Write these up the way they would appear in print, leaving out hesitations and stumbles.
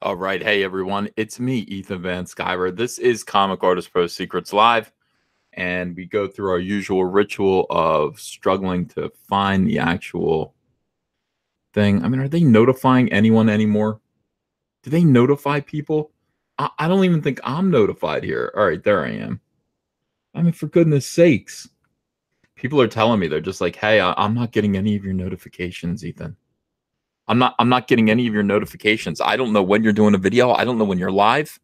All right. Hey, everyone. It's me, Ethan Van Skyver. This is Comic Artist Pro Secrets Live, and we go through our usual ritual of struggling to find the actual thing. I mean, are they notifying anyone anymore? Do they notify people? I don't even think I'm notified here. All right, there I am. I mean, for goodness sakes. People are telling me, they're just like, hey, I'm not getting any of your notifications, Ethan. I'm not getting any of your notifications. I don't know when you're doing a video. I don't know when you're live.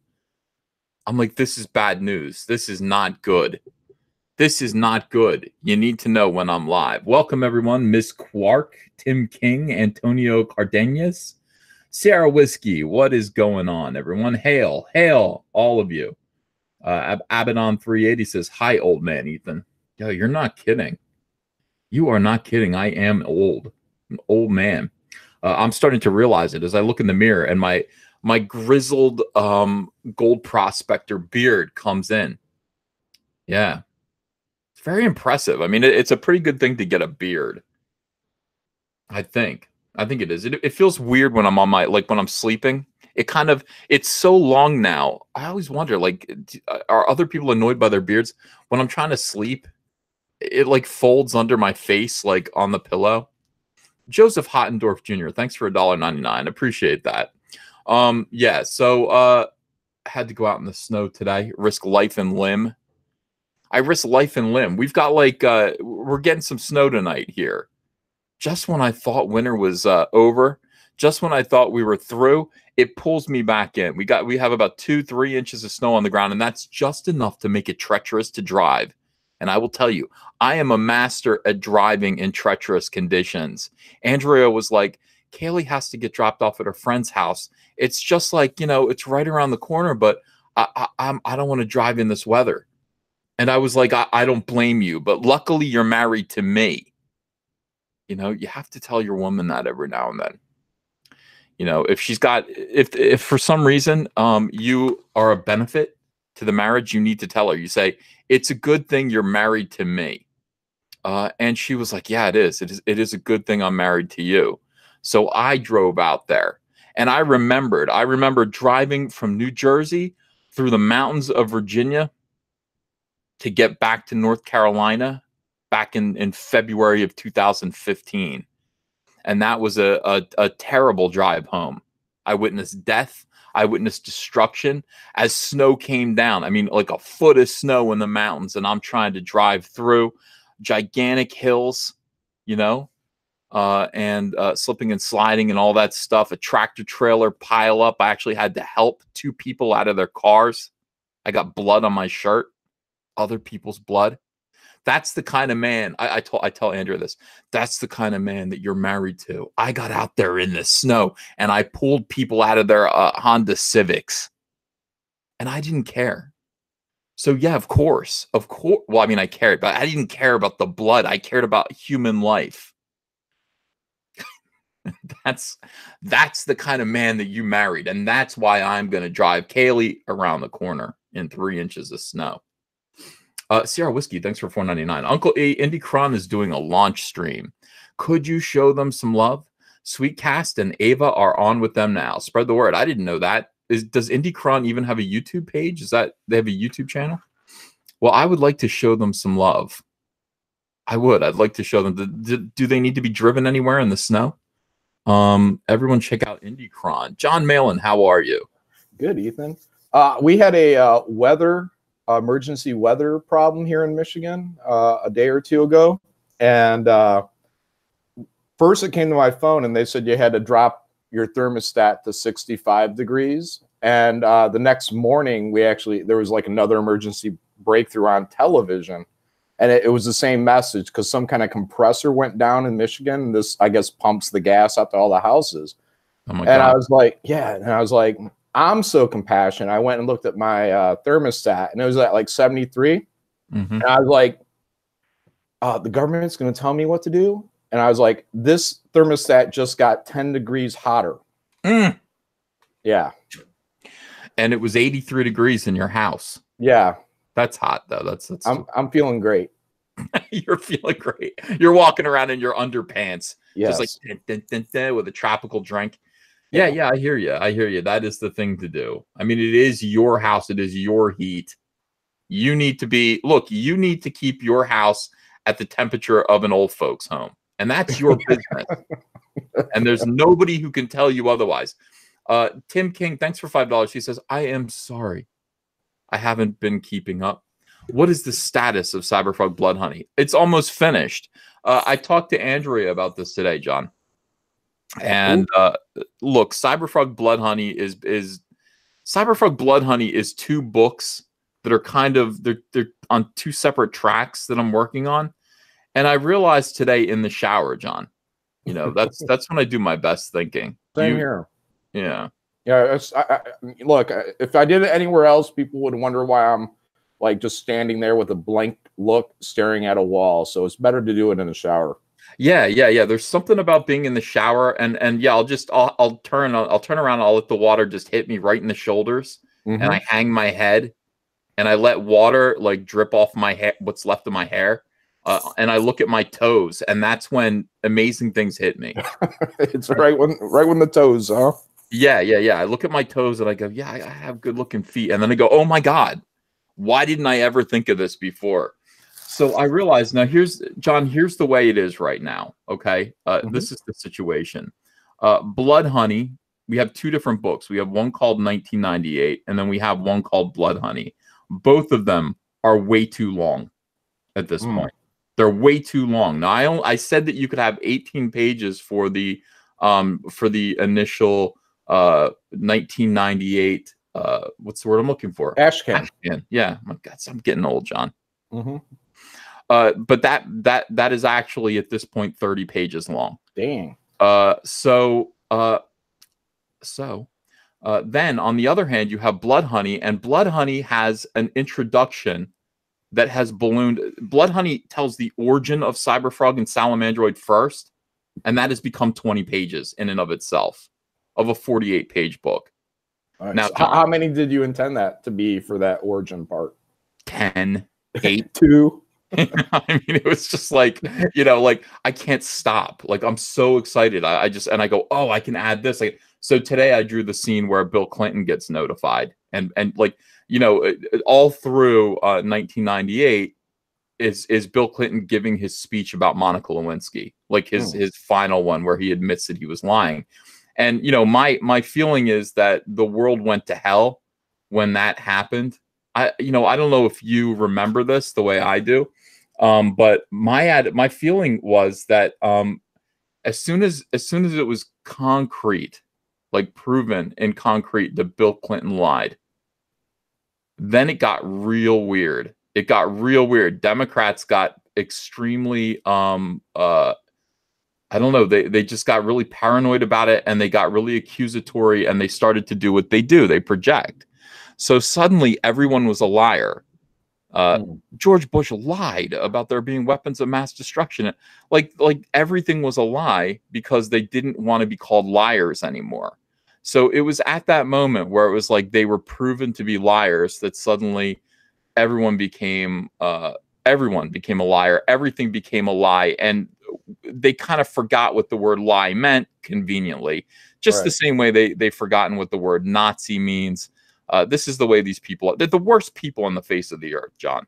I'm like, this is bad news. This is not good. This is not good. You need to know when I'm live. Welcome, everyone. Miss Quark, Tim King, Antonio Cardenas, Sarah Whiskey. What is going on, everyone? Hail, hail, all of you. Abaddon 380 says, hi, old man, Ethan. Yo, you're not kidding. You are not kidding. I am old. An old man. I'm starting to realize it as I look in the mirror and my grizzled gold prospector beard comes in. Yeah. It's very impressive. I mean, it's a pretty good thing to get a beard. I think it is. It feels weird when I'm on when I'm sleeping. It's so long now. I always wonder, are other people annoyed by their beards? When I'm trying to sleep, it like folds under my face, like on the pillow. Joseph Hottendorf Jr., thanks for $1.99. Appreciate that. Yeah, so I had to go out in the snow today, risk life and limb. I risk life and limb. We've got we're getting some snow tonight here. Just when I thought winter was over, just when I thought we were through, it pulls me back in. We have about 2-3 inches of snow on the ground, and that's just enough to make it treacherous to drive. And I will tell you, I am a master at driving in treacherous conditions. Andrea was like, Kaylee has to get dropped off at her friend's house. It's just like, it's right around the corner, but I don't want to drive in this weather. And I was like, I don't blame you, but luckily you're married to me. You have to tell your woman that every now and then. If for some reason you are a benefit to the marriage, you need to tell her. You say, it's a good thing you're married to me. And she was like, yeah, it is. It is a good thing I'm married to you. So I drove out there, and I remember driving from New Jersey through the mountains of Virginia to get back to North Carolina back in February of 2015. And that was a terrible drive home. I witnessed death. I witnessed destruction as snow came down. I mean, like a foot of snow in the mountains, and I'm trying to drive through gigantic hills, and slipping and sliding and all that stuff. A tractor trailer pile up. I actually had to help 2 people out of their cars. I got blood on my shirt, other people's blood. That's the kind of man, I tell Andrea this, that's the kind of man that you're married to. I got out there in the snow and I pulled people out of their Honda Civics, and I didn't care. So yeah, of course. Well, I mean, I cared, but I didn't care about the blood. I cared about human life. That's the kind of man that you married. And that's why I'm going to drive Kaylee around the corner in 3 inches of snow. Sierra Whiskey, thanks for $4.99. Uncle A, Indie is doing a launch stream. Could you show them some love? Sweetcast and Ava are on with them now. Spread the word. I didn't know that. Does Indie even have a YouTube page? Is that they have a YouTube channel? Well, I would like to show them some love. I would. I'd like to show them. Do they need to be driven anywhere in the snow? Everyone check out Indie. John Malin, how are you? Good, Ethan. We had a emergency weather problem here in Michigan a day or 2 ago, and first it came to my phone and they said you had to drop your thermostat to 65 degrees, and the next morning there was like another emergency breakthrough on television, and it was the same message because some kind of compressor went down in Michigan, and this, I guess, pumps the gas up to all the houses. Oh my God. I was like, yeah, and I was like, I'm so compassionate. I went and looked at my thermostat, and it was at like 73. Mm-hmm. And I was like, the government's going to tell me what to do. And I was like, this thermostat just got 10 degrees hotter. Mm. Yeah. And it was 83 degrees in your house. Yeah. That's hot, though. I'm feeling great. You're feeling great. You're walking around in your underpants. Yes. Just like with a tropical drink. Yeah, yeah, I hear you. I hear you. That is the thing to do. I mean, it is your house. It is your heat. You need to be, look, you need to keep your house at the temperature of an old folks' home. And that's your business. And there's nobody who can tell you otherwise. Tim King, thanks for $5. He says, I am sorry. I haven't been keeping up. What is the status of Cyberfrog Blood Honey? It's almost finished. I talked to Andrea about this today, John. And look, Cyberfrog Blood Honey is Cyberfrog Blood Honey is two books that are kind of they're on two separate tracks that I'm working on. And I realized today in the shower, John, you know, that's when I do my best thinking. Same here. Yeah. Yeah. Look, if I did it anywhere else, people would wonder why I'm like just standing there with a blank look staring at a wall. So it's better to do it in the shower. Yeah. There's something about being in the shower, and yeah, I'll turn around, I'll let the water just hit me right in the shoulders, and I hang my head, and I let water like drip off my hair, what's left of my hair, and I look at my toes, and that's when amazing things hit me. It's right when the toes, huh? Yeah. I look at my toes and I go, yeah, I have good looking feet, and then I go, oh my God, why didn't I ever think of this before? So I realized now here's the way it is right now. Okay. This is the situation. Blood Honey. We have two different books. We have one called 1998, and then we have one called Blood Honey. Both of them are way too long at this point. They're way too long. Now I said that you could have 18 pages for the initial 1998. What's the word I'm looking for? Ashcan. Yeah. My God, I'm getting old, John. But that is actually at this point 30 pages long. Dang. Then on the other hand, you have Blood Honey, and Blood Honey has an introduction that has ballooned. Blood Honey tells the origin of Cyberfrog and Salamandroid first, and that has become 20 pages in and of itself of a 48-page book. Right, now, so how many did you intend that to be for that origin part? 10, 8, 2. I mean, it was just like, you know, like I can't stop. Like I'm so excited. I go, oh, I can add this. Like, so today I drew the scene where Bill Clinton gets notified, and like, you know, all through 1998 is Bill Clinton giving his speech about Monica Lewinsky, like his final one where he admits that he was lying. And you know, my feeling is that the world went to hell when that happened. I don't know if you remember this the way I do. But my feeling was that as soon as it was concrete, like proven in concrete that Bill Clinton lied, then it got real weird. It got real weird. Democrats got extremely I don't know, they just got really paranoid about it, and they got really accusatory, and they started to do what they do. They project. So suddenly everyone was a liar. George Bush lied about there being weapons of mass destruction. Like everything was a lie because they didn't want to be called liars anymore. So it was at that moment where it was like they were proven to be liars that suddenly everyone became a liar. Everything became a lie, and they kind of forgot what the word lie meant conveniently. Just the same way they've forgotten what the word Nazi means. This is the way these people are. They're the worst people on the face of the earth, John.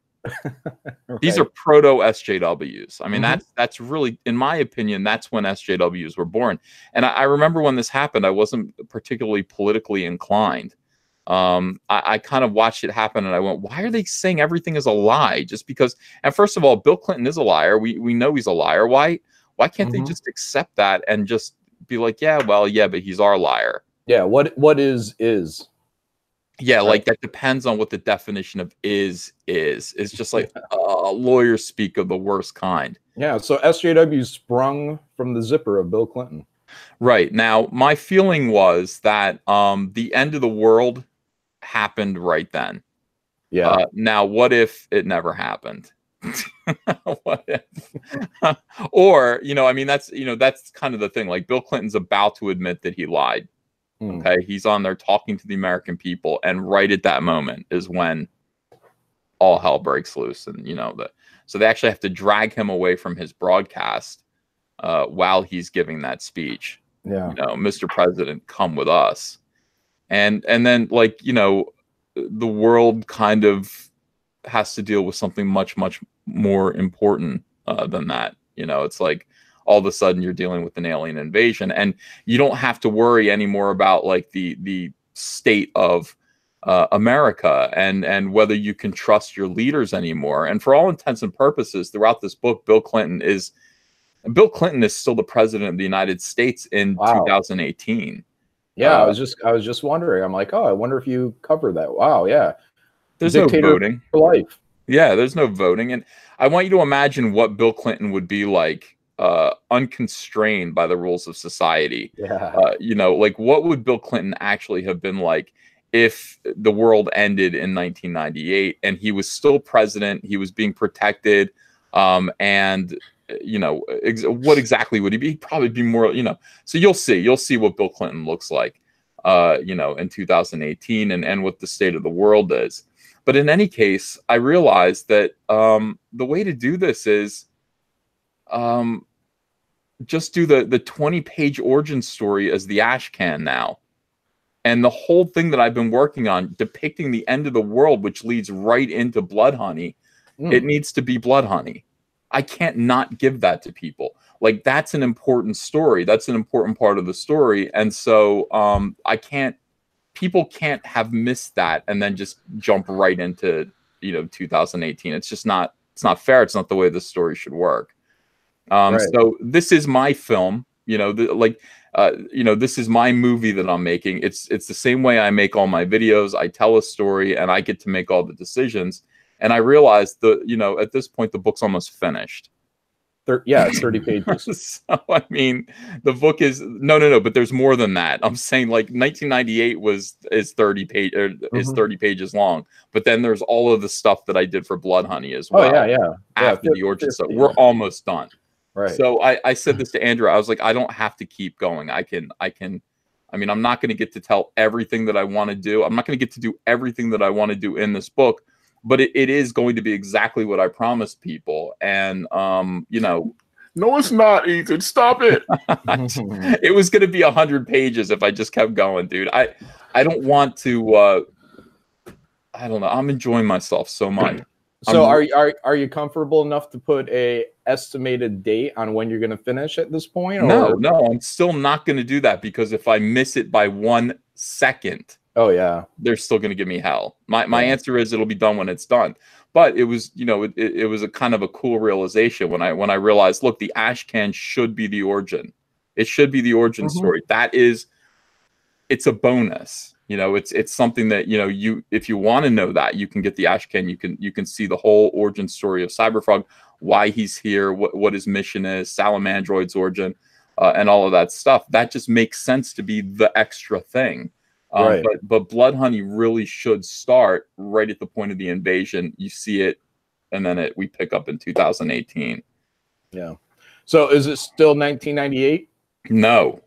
These are proto SJWs. I mean, that's really, in my opinion, that's when SJWs were born. And I remember when this happened, I wasn't particularly politically inclined. I kind of watched it happen, and I went, why are they saying everything is a lie? Just because, and first of all, Bill Clinton is a liar. We know he's a liar. Why can't they just accept that and just be like, yeah, but he's our liar. Yeah. What is? Yeah, right. Like that depends on what the definition of is. It's just like lawyers speak of the worst kind. Yeah, so SJW sprung from the zipper of Bill Clinton. Right. Now, my feeling was that the end of the world happened right then. Yeah. Now, what if it never happened? What if? Or, I mean, that's kind of the thing. Like Bill Clinton's about to admit that he lied. Okay, he's on there talking to the American people, and right at that moment is when all hell breaks loose. And so they actually have to drag him away from his broadcast while he's giving that speech. Yeah. Mr. President, come with us. And then, like, the world kind of has to deal with something much, much more important than that. It's like all of a sudden you're dealing with an alien invasion, and you don't have to worry anymore about like the state of America and whether you can trust your leaders anymore. And for all intents and purposes, throughout this book, Bill Clinton is still the president of the United States in 2018. Yeah, I was just wondering. I'm like, oh, I wonder if you covered that. Wow, yeah. There's Dictator no voting for life. Yeah, there's no voting. And I want you to imagine what Bill Clinton would be like, unconstrained by the rules of society. Yeah. Like, what would Bill Clinton actually have been like if the world ended in 1998 and he was still president, he was being protected, and what exactly would he be? He'd probably be more, so you'll see what Bill Clinton looks like, in 2018 and what the state of the world is. But in any case, I realized that the way to do this is just do the 20-page origin story as the ash can now. And the whole thing that I've been working on, depicting the end of the world, which leads right into Blood Honey, it needs to be Blood Honey. I can't not give that to people. Like, that's an important story. That's an important part of the story. And so people can't have missed that and then just jump right into 2018. It's just not, it's not fair. It's not the way this story should work. So this is my film, this is my movie that I'm making. It's the same way I make all my videos. I tell a story and I get to make all the decisions. And I realized at this point, the book's almost finished. It's 30 pages. So, I mean, the book is no, but there's more than that. I'm saying, like, 1998 is 30 pages long, but then there's all of the stuff that I did for Blood Honey as well. After the origin stuff, we're almost done. Right. So I said this to Andrew. I was like, I don't have to keep going. I mean, I'm not going to get to tell everything that I want to do. I'm not going to get to do everything that I want to do in this book. But it is going to be exactly what I promised people. And, No, it's not, Ethan. Stop it. It was going to be 100 pages if I just kept going, dude. I don't want to, I don't know. I'm enjoying myself so much. So are you comfortable enough to put a estimated date on when you're going to finish at this point? Or? No, I'm still not going to do that, because if I miss it by 1 second, they're still going to give me hell. My answer is it'll be done when it's done. But it was, it was a kind of a cool realization when I realized, look, the ash can should be the origin. It should be the origin story. It's a bonus. It's something that, if you want to know that, you can get the ash can. You can see the whole origin story of Cyberfrog, why he's here, what his mission is, Salamandroid's origin, and all of that stuff. That just makes sense to be the extra thing. But Blood Honey really should start right at the point of the invasion. You see it, and then we pick up in 2018. Yeah. So is it still 1998? No,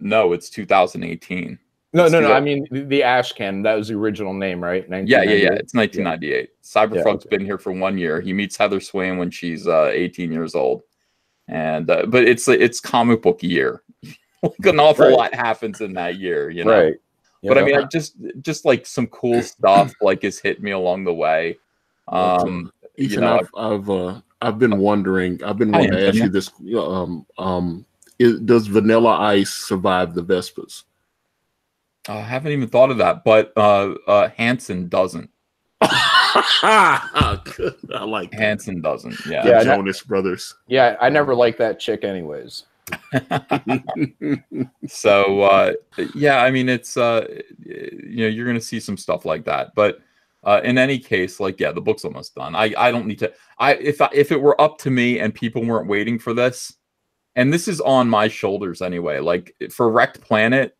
it's 2018. No. I mean, the ash can, that was the original name, right? Yeah. It's 1998. Cyberfrog's been here for 1 year. He meets Heather Swain when she's 18 years old. And but it's comic book year. Like, an awful lot happens in that year, Right. But I mean, I just like some cool stuff like has hit me along the way. Ethan, I've been wondering. I've been wanting to ask you this. Does Vanilla Ice survive the Vespas? I haven't even thought of that, but Hanson doesn't. I like that. Hanson doesn't. The Jonas Brothers. Yeah, I never liked that chick, anyways. So I mean, it's you're gonna see some stuff like that, but in any case, like, the book's almost done. I don't need to. If it were up to me and people weren't waiting for this, and this is on my shoulders anyway, like for Wrecked Planet,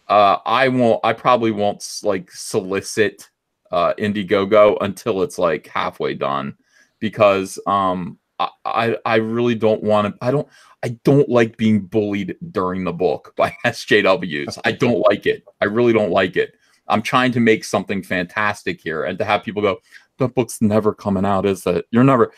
I probably won't like solicit Indiegogo until it's like halfway done, because I really don't want to. I don't like being bullied during the book by SJWs. I don't like it. I really don't like it. I'm trying to make something fantastic here, and to have people go, "The book's never coming out, is it? You're not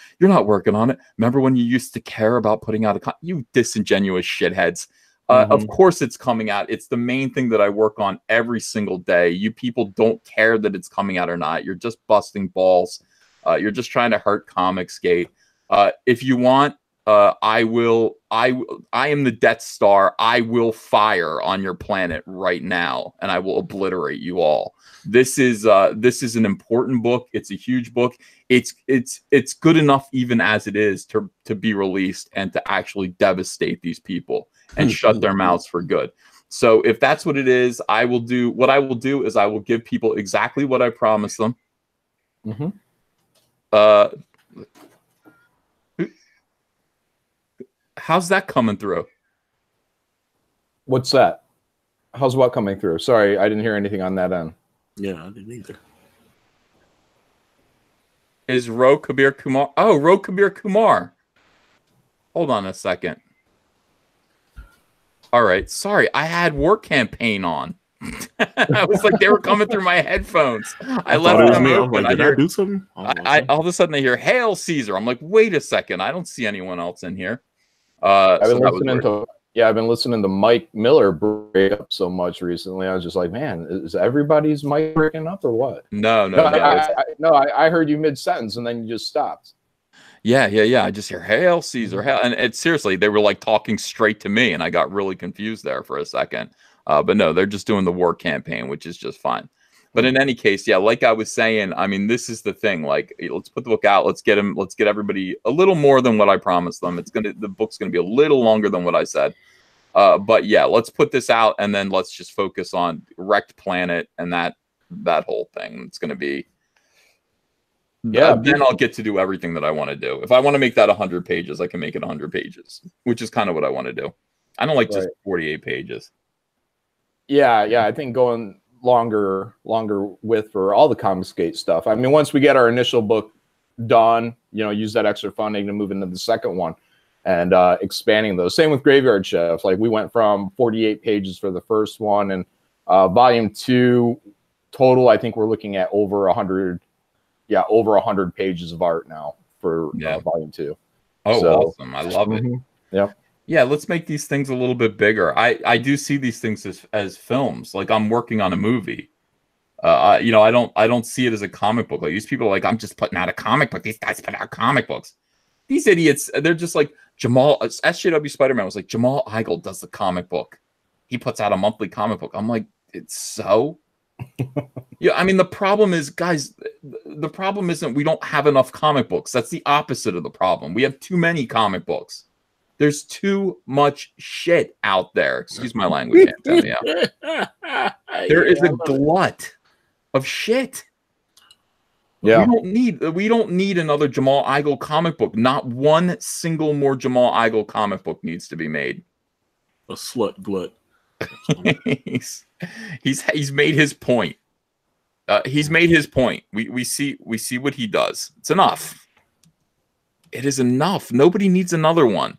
working on it. Remember when you used to care about putting out you disingenuous shitheads." Of course it's coming out. It's the main thing that I work on every single day. You people don't care that it's coming out or not. You're just busting balls. You're just trying to hurt Comicsgate. If you want, I am the Death Star. I will fire on your planet right now, and I will obliterate you all. This is an important book. It's a huge book. It's good enough even as it is to be released and to actually devastate these people and shut their mouths for good. So if that's what it is, I will do what I will do is I will give people exactly what I promised them. How's that coming through? What's that? How's what coming through? Sorry, I didn't hear anything on that end. Yeah, I didn't either. Is Ro Kabir Kumar? Oh, Ro Kabir Kumar. Hold on a second. All right. Sorry, I had Work Campaign on. I was like, they were coming through my headphones. I left them open. Did I do something? I all of a sudden I hear "Hail Caesar." I'm like, wait a second. I don't see anyone else in here. I've been listening to Mike Miller break up so much recently. I was just like, man, is everybody's mic breaking up or what? No. I heard you mid sentence and then you just stopped. Yeah. I just hear "Hail Caesar," hail, and it's seriously, they were like talking straight to me, and I got really confused there for a second. But no, they're just doing the Work Campaign, which is just fine. But in any case, yeah, like I was saying, I mean, this is the thing. Like, let's put the book out. Let's get everybody a little more than what I promised them. The book's gonna be a little longer than what I said. But yeah, let's put this out, and then let's just focus on Wrecked Planet and that whole thing. It's gonna be. Yeah, then I'll get to do everything that I want to do. If I want to make that 100 pages, I can make it 100 pages, which is kind of what I want to do. I don't like just 48 pages. Yeah, I think going longer with for all the Comicsgate stuff. I mean, once we get our initial book done, use that extra funding to move into the second one and expanding those. Same with Graveyard Chef. Like, we went from 48 pages for the first one, and volume 2 total, I think we're looking at over 100. Yeah, over 100 pages of art now for volume 2. Oh, so, awesome! I love it. Yeah. Let's make these things a little bit bigger. I do see these things as films. Like, I'm working on a movie. I don't see it as a comic book. Like, these people are like, I'm just putting out a comic book. These guys put out comic books. These idiots, they're just like SJW Spider-Man was like, Jamal Igle does the comic book. He puts out a monthly comic book. I'm like, it's so. Yeah, I mean, the problem is, guys, the problem isn't we don't have enough comic books. That's the opposite of the problem. We have too many comic books. There's too much shit out there. Excuse my language, Antonio. There is a glut of shit. Yeah. We don't need another Jamal Igle comic book. Not one single more Jamal Igle comic book needs to be made. A slut glut. He's made his point. He's made his point. We see what he does. It's enough. It is enough. Nobody needs another one.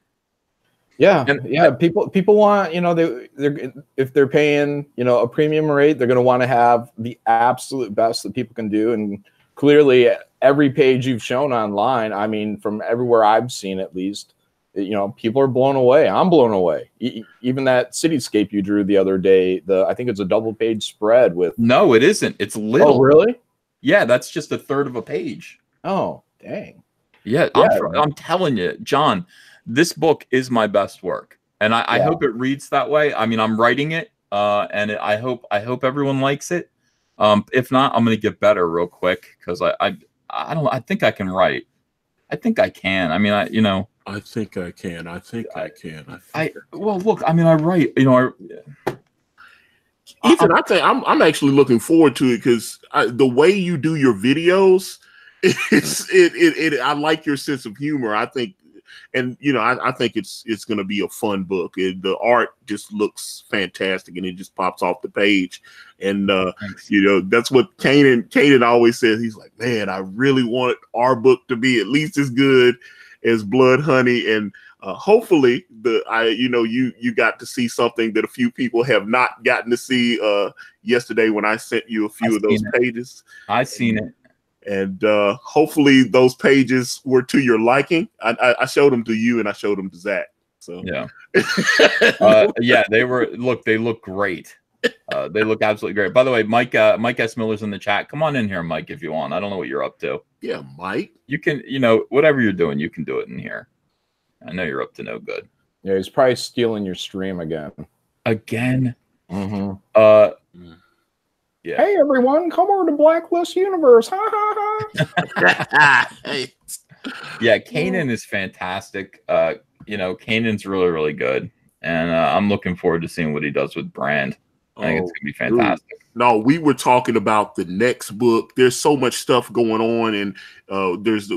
Yeah, People want, if they're paying, a premium rate, they're going to want to have the absolute best that people can do. And clearly, every page you've shown online, I mean, from everywhere I've seen, at least, people are blown away. I'm blown away. Even that cityscape you drew the other day, I think it's a double-page spread with. No, it isn't. It's little. Oh, really? Yeah, that's just a third of a page. Oh, dang. Yeah. I'm telling you, John. This book is my best work, and I hope it reads that way. I mean, I'm writing it, and I hope everyone likes it. If not, I'm gonna get better real quick because I think I can write. I think I can. I mean, I think I can. Well, look. I mean, I write. Ethan, I think I'm actually looking forward to it because the way you do your videos, I like your sense of humor. I think. And I think it's going to be a fun book. The art just looks fantastic, and it just pops off the page. And that's what Kanan always says. He's like, man, I really want our book to be at least as good as Blood Honey. And hopefully, you got to see something that a few people have not gotten to see yesterday when I sent you a few of those pages. I've seen it. And hopefully those pages were to your liking. I showed them to you and I showed them to Zach. So yeah, yeah, they look great. They look absolutely great. By the way, Mike S. Miller's in the chat. Come on in here, Mike, if you want. I don't know what you're up to. Yeah, Mike. You can, whatever you're doing, you can do it in here. I know you're up to no good. Yeah, he's probably stealing your stream again. Again? Mm-hmm. Yeah. Hey everyone, come over to Blacklist Universe. Ha ha ha. Yeah, Kanan is fantastic. Kanan's really, really good. And I'm looking forward to seeing what he does with Brand. I think it's gonna be fantastic. Dude. No, we were talking about the next book. There's so much stuff going on, and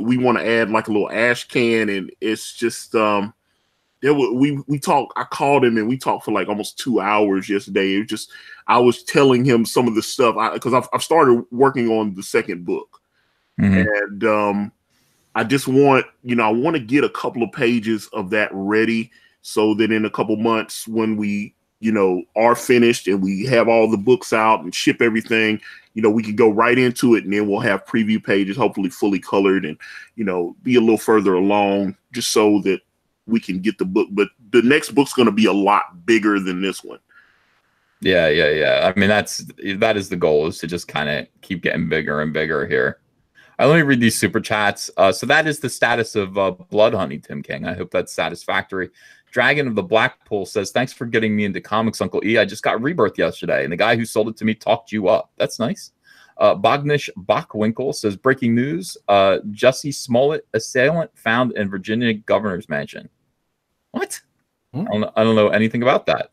we want to add like a little ash can, and it's just we talked. I called him and we talked for like almost 2 hours yesterday. It was just I was telling him some of the stuff because I've started working on the second book, and I just want I want to get a couple of pages of that ready so that in a couple months when we are finished and we have all the books out and ship everything, we can go right into it, and then we'll have preview pages, hopefully fully colored, and be a little further along just so that we can get the book. But the next book's going to be a lot bigger than this one. Yeah. I mean, that is the goal, is to just kind of keep getting bigger and bigger here. Let me read these super chats. So that is the status of Blood Honey, Tim King. I hope that's satisfactory. Dragon of the Blackpool says, thanks for getting me into comics, Uncle E. I just got Rebirth yesterday, and the guy who sold it to me talked you up. That's nice. Bognish Bachwinkle says, breaking news, Jussie Smollett assailant found in Virginia governor's mansion. What? I don't know anything about that.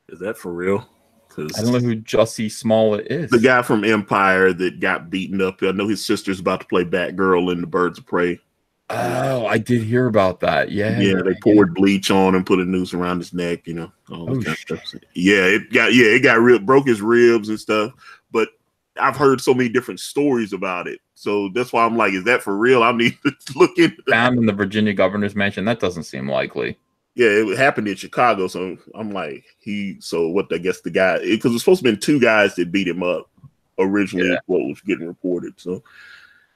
Is that for real? I don't know who Jussie Smollett is. The guy from Empire that got beaten up. I know his sister's about to play Batgirl in the Birds of Prey. Oh, I did hear about that. Yeah, they poured bleach on and put a noose around his neck. All that kind of stuff. Yeah, it got broke his ribs and stuff. But I've heard so many different stories about it, so that's why I'm like, is that for real? I need to look into that. Found in the Virginia governor's mansion. That doesn't seem likely. Yeah, it happened in Chicago, so I'm like, I guess the guy, because it's supposed to be 2 guys that beat him up originally. What was getting reported, so.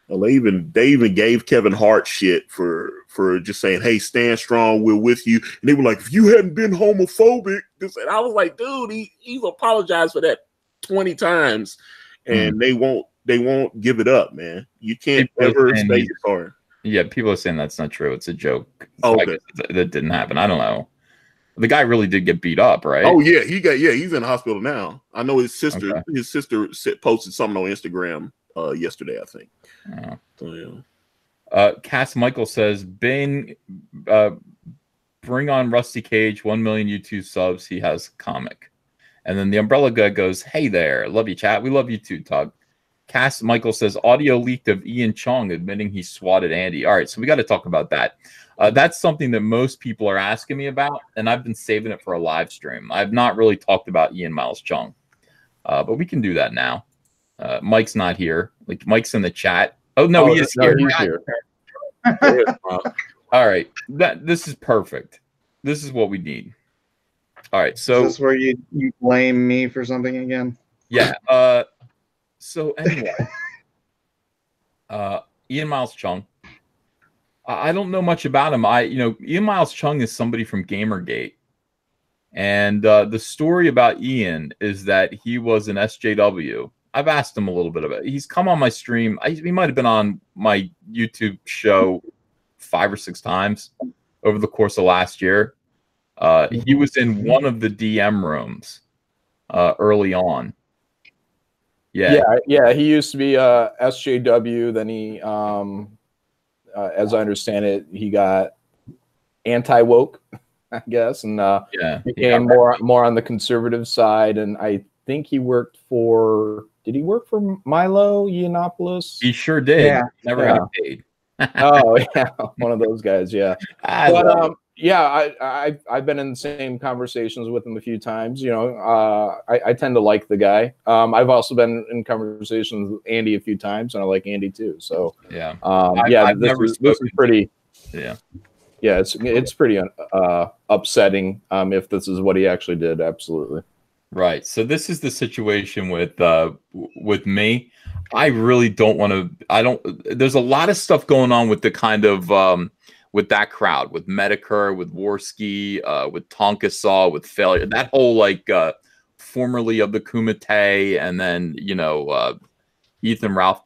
They even gave Kevin Hart shit for just saying, "Hey, stand strong, we're with you." And they were like, "If you hadn't been homophobic," and I was like, "Dude, he's apologized for that 20 times, and they won't give it up, man. You can't ever say sorry." Yeah, people are saying that's not true. It's a joke. Okay. That didn't happen. I don't know. The guy really did get beat up, right? Oh yeah, he's in the hospital now. I know his sister. Okay. His sister posted something on Instagram yesterday, I think. Oh. So yeah. Cass Michael says, bring on Rusty Cage, 1 million YouTube subs. He has comic. And then the Umbrella Guy goes, hey there, love you, chat. We love you too, Tug. Cass Michael says, audio leaked of Ian Chong admitting he swatted Andy. All right, so we got to talk about that. That's something that most people are asking me about, and I've been saving it for a live stream. I've not really talked about Ian Miles Chong, but we can do that now. Mike's not here. Like, Mike's in the chat. Oh no, he is here. He's here. All right, this is perfect. This is what we need. All right, so is this where you blame me for something again? Yeah. So anyway, Ian Miles Chong. I don't know much about him. Ian Miles Chong is somebody from Gamergate, and the story about Ian is that he was an SJW. I've asked him a little bit about it. He's come on my stream. He might have been on my YouTube show 5 or 6 times over the course of last year. He was in one of the DM rooms early on. Yeah. He used to be SJW. Then he, as I understand it, he got anti-woke, I guess, and became more on the conservative side. And I think he worked for. Did he work for Milo Yiannopoulos? He sure did. Yeah. Never got paid. Oh yeah, one of those guys. Yeah, I've been in the same conversations with him a few times. I tend to like the guy. I've also been in conversations with Andy a few times, and I like Andy too. So this is pretty. Yeah, it's pretty upsetting if this is what he actually did. Absolutely. Right. So this is the situation with me. I really don't want to. There's a lot of stuff going on with the kind of with that crowd, with Medicare, with Worski, with Tonka Saw, with Failure, that whole like formerly of the Kumite, and then Ethan Ralph.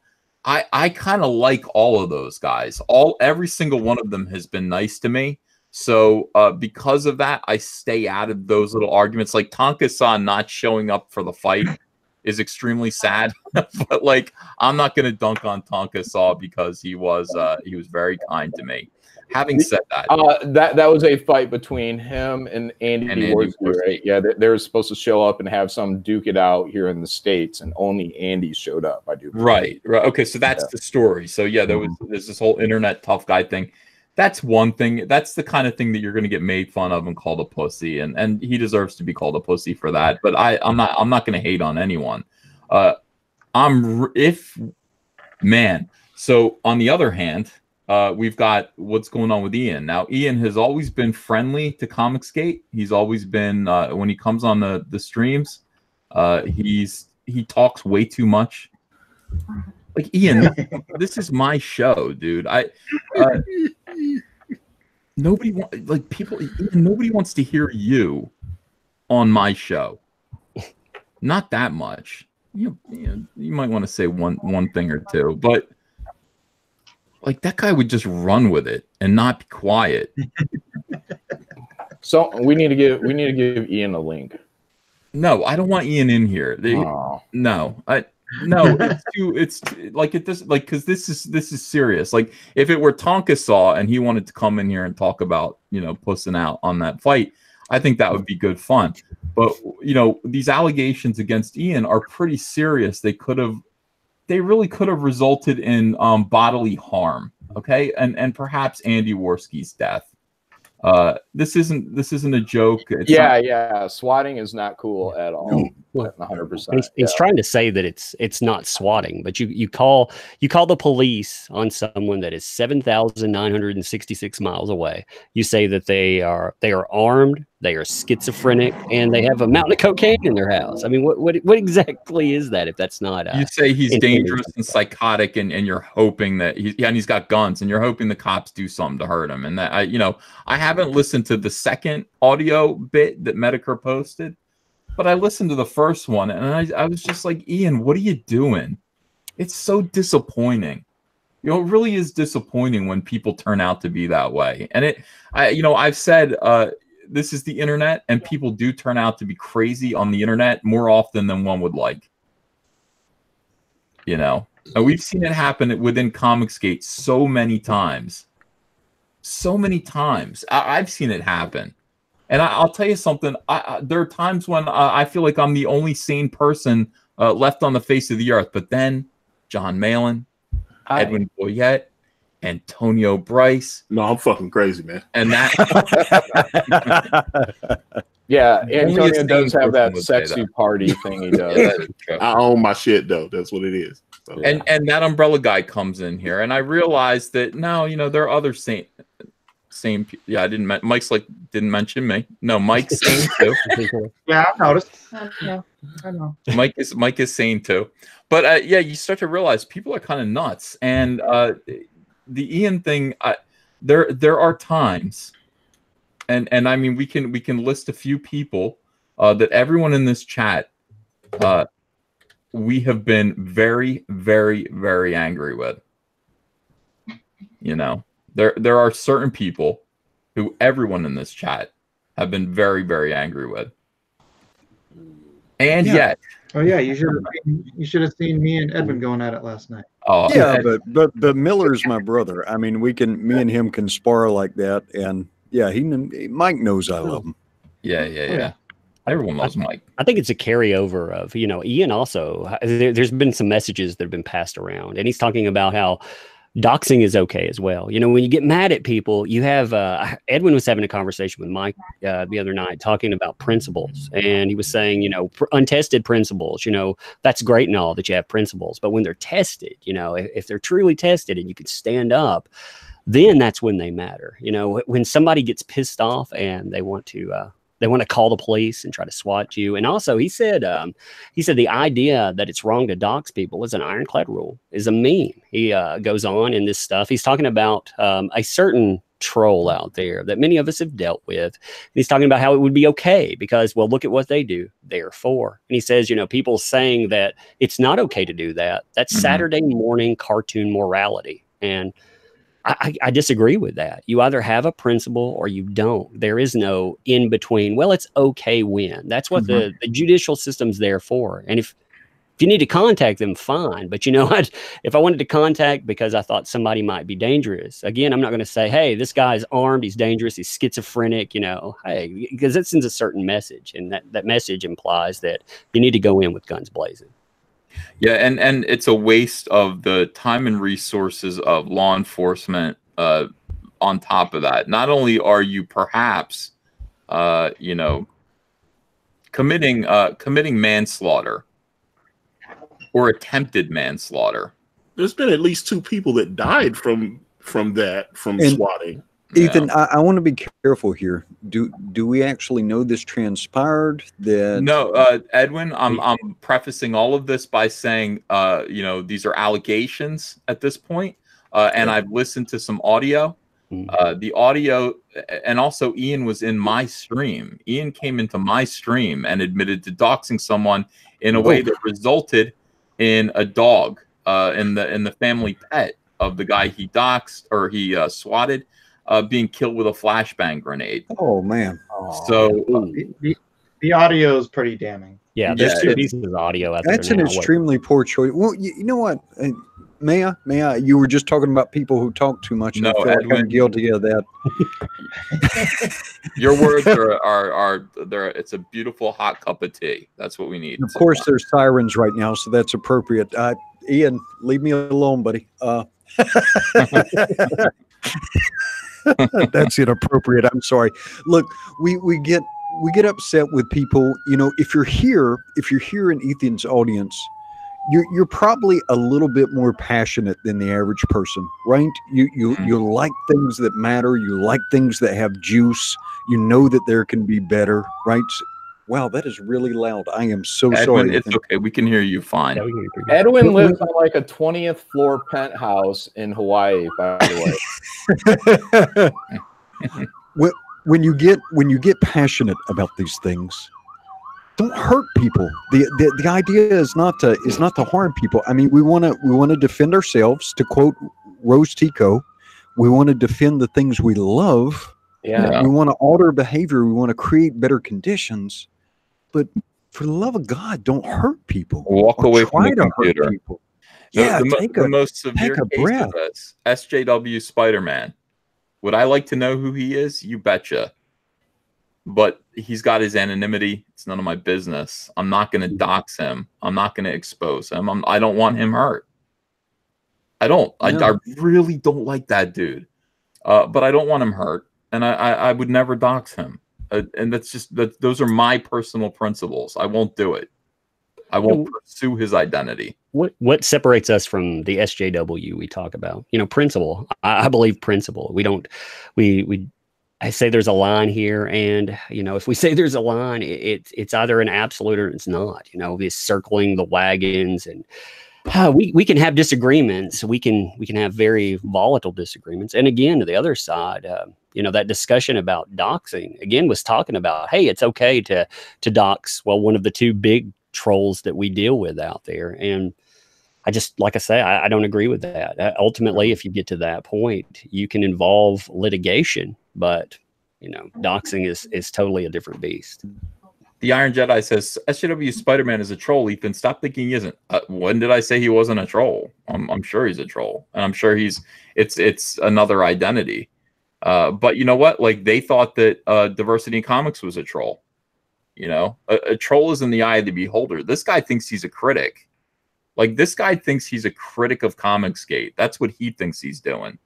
I kind of like all of those guys. Every single one of them has been nice to me. So because of that, I stay out of those little arguments. Like Tonka Saw not showing up for the fight is extremely sad. But like, I'm not going to dunk on Tonka Saw because he was very kind to me. Having said that, that was a fight between him and Andy Worski, right? Yeah, they were supposed to show up and have some duke it out here in the States, and only Andy showed up. I do. Right. Okay, so that's the story. So yeah, there's this whole internet tough guy thing. That's one thing. That's the kind of thing that you're going to get made fun of and called a pussy, and he deserves to be called a pussy for that. But I'm not going to hate on anyone. So on the other hand, we've got what's going on with Ian. Now, Ian has always been friendly to Comicsgate. He's always been when he comes on the streams, he talks way too much. Like, Ian, this is my show, dude. Nobody wants to hear you on my show. Not that much. You might want to say one thing or two, but like, that guy would just run with it and not be quiet. So we need to give Ian a link. No, I don't want Ian in here. It's like it this like, because this is serious. Like, if it were Tonka Saw and he wanted to come in here and talk about pussing out on that fight, I think that would be good fun. But these allegations against Ian are pretty serious. They really could have resulted in bodily harm. Okay, and perhaps Andy Worski's death. This isn't a joke. Yeah. Swatting is not cool at all. 100%. He's trying to say that it's not swatting, but you call the police on someone that is 7,966 miles away. You say that they are armed, they are schizophrenic, and they have a mountain of cocaine in their house. I mean, what exactly is that if that's not? You say he's dangerous and psychotic, and you're hoping that he's got guns, and you're hoping the cops do something to hurt him. And that I haven't listened to the second audio bit that Medicare posted, but I listened to the first one, and I was just like, Ian, what are you doing? It's so disappointing. It really is disappointing when people turn out to be that way. And I've said this is the internet, and people do turn out to be crazy on the internet more often than one would like. And we've seen it happen within Comicsgate so many times. So many times. I've seen it happen. And I'll tell you something. There are times when I feel like I'm the only sane person left on the face of the earth. But then John Malin, Edwin Boyette, Antonio Bryce. No, I'm fucking crazy, man. And that. Yeah, Antonio does have that sexy party thing he does. I own my shit, though. That's what it is. So. And that umbrella guy comes in here, and I realized that there are other same. Yeah, Mike's like didn't mention me. No, Mike's sane too. Yeah, I've noticed. Yeah, I know. Mike is sane too. But you start to realize people are kind of nuts, and the Ian thing. There are times, and I mean we can list a few people that everyone in this chat we have been very, very, very angry with. There are certain people who everyone in this chat have been very, very angry with. And yet. Oh yeah, you should have seen me and Edmund going at it last night. Oh yeah, but Miller's my brother. I mean, me and him can spar like that, and yeah, Mike knows I love him. Yeah. Everyone loves Mike. I think it's a carryover of Ian also. There's been some messages that have been passed around, and he's talking about how doxing is okay as well. When you get mad at people, you have Edwin was having a conversation with Mike the other night talking about principles, and he was saying, untested principles, that's great and all that you have principles, but when they're tested, if they're truly tested and you can stand up, then that's when they matter. When somebody gets pissed off and they want to call the police and try to SWAT you. And also he said the idea that it's wrong to dox people is an ironclad rule, is a meme. He goes on in this stuff. He's talking about a certain troll out there that many of us have dealt with. And he's talking about how it would be okay because, well, look at what they do. Therefore, and he says, you know, people saying that it's not okay to do that. That's Saturday morning cartoon morality. And I disagree with that. You either have a principle or you don't. There is no in between. Well, it's okay when. That's what the judicial system's there for. And if you need to contact them, fine. But you know, if I wanted to contact because I thought somebody might be dangerous, again, I'm not going to say, hey, this guy's armed, he's dangerous, he's schizophrenic, you know, hey, because it sends a certain message. And that message implies that you need to go in with guns blazing. Yeah, and it's a waste of the time and resources of law enforcement. On top of that, not only are you perhaps, you know, committing manslaughter or attempted manslaughter. There's been at least 2 people that died from swatting. Ethan, yeah. I want to be careful here. Do we actually know this transpired? That no, Edwin. I'm prefacing all of this by saying, you know, these are allegations at this point, and I've listened to some audio. The audio, and also Ian was in my stream. Ian came into my stream and admitted to doxing someone in a way that resulted in a dog, in the family pet of the guy he doxed or he swatted. Being killed with a flashbang grenade. Oh man! So the audio is pretty damning. Yeah, there's 2 pieces of audio out there. That's an extremely poor choice. Well, you know what? May I? You were just talking about people who talk too much. No, I feel Edwin, kind of guilty of that. Your words are there. It's a beautiful hot cup of tea. That's what we need. Of course, there's sirens right now, so that's appropriate. Ian, leave me alone, buddy. That's inappropriate. I'm sorry. Look, we get upset with people. You know, if you're here in Ethan's audience, you're probably a little bit more passionate than the average person, right? You like things that matter. You like things that have juice. You know that there can be better, right? Wow, that is really loud. I am so sorry. It's okay. We can hear you fine. Yeah, we can hear you. Edwin lives on like a 20th floor penthouse in Hawaii, by the way. when you get passionate about these things, don't hurt people. The idea is not to harm people. I mean, we want to defend ourselves. To quote Rose Tico, we want to defend the things we love. Yeah. We want to alter behavior. We want to create better conditions. But for the love of God, don't hurt people. Walk away from the computer. Hurt people. The most severe case breath. of this, SJW Spider-Man. Would I like to know who he is? You betcha. But he's got his anonymity. It's none of my business. I'm not going to dox him. I'm not going to expose him. I don't want him hurt. I don't. No. I really don't like that dude. But I don't want him hurt. And I would never dox him. And that's just those are my personal principles. I won't do it. I won't pursue his identity. What separates us from the SJW we talk about? You know, principle. I believe principle. I say there's a line here, and you know, if we say there's a line, it's either an absolute or it's not. You know, this circling the wagons, and we can have disagreements. We can have very volatile disagreements. And again, to the other side, you know, that discussion about doxing again was talking about, hey, it's okay to dox. Well, one of the 2 big trolls that we deal with out there, and I just, like I say, I don't agree with that. Ultimately, if you get to that point, you can involve litigation, but you know, doxing is totally a different beast. The Iron Jedi says SJW Spider-Man is a troll. Ethan, stop thinking he isn't. When did I say he wasn't a troll? I'm sure he's a troll, and I'm sure it's another identity. But you know what? Like, they thought that Diversity in Comics was a troll. You know, a troll is in the eye of the beholder. This guy thinks he's a critic. Like, this guy thinks he's a critic of Comicsgate. That's what he thinks he's doing.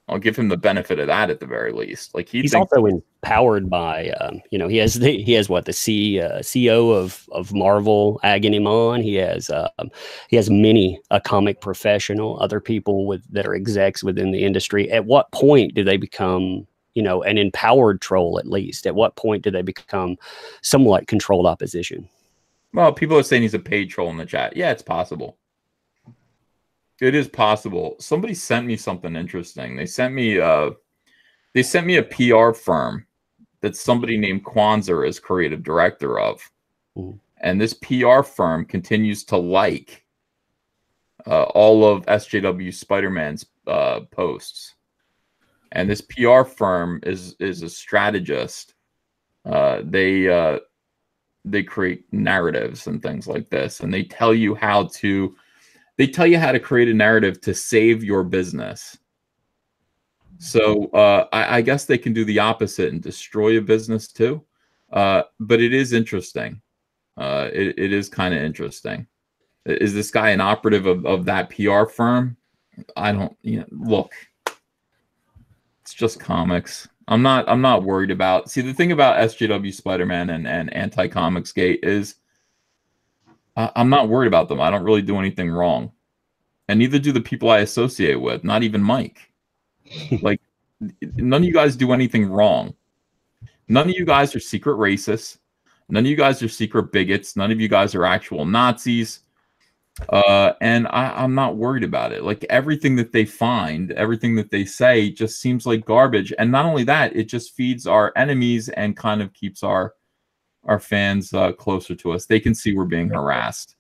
I'll give him the benefit of that at the very least. Like, he's also empowered by, you know, he has what, the CEO of Marvel egging him on. He has many a comic professional, other people that are execs within the industry. At what point do they become, you know, an empowered troll? At least, at what point do they become somewhat controlled opposition? Well, people are saying he's a paid troll in the chat. Yeah, it's possible. It is possible. Somebody sent me something interesting. They sent me They sent me a PR firm that somebody named Kwanzaa is creative director of. Ooh. And this PR firm continues to like all of SJW Spider-Man's posts. And this PR firm is a strategist. They create narratives and things like this, and they tell you how to create a narrative to save your business. So I guess they can do the opposite and destroy a business too. But it is interesting. It is kind of interesting. Is this guy an operative of that PR firm? I don't, look, it's just comics. I'm not worried about. See, the thing about SJW Spider-Man and Anti-Comicsgate is I'm not worried about them. I don't really do anything wrong. And neither do the people I associate with, not even Mike. Like, none of you guys do anything wrong. None of you guys are secret racists. None of you guys are secret bigots. None of you guys are actual Nazis. And I'm not worried about it. Like, everything that they find, everything that they say just seems like garbage. And not only that, it just feeds our enemies and kind of keeps our fans closer to us. They can see we're being harassed,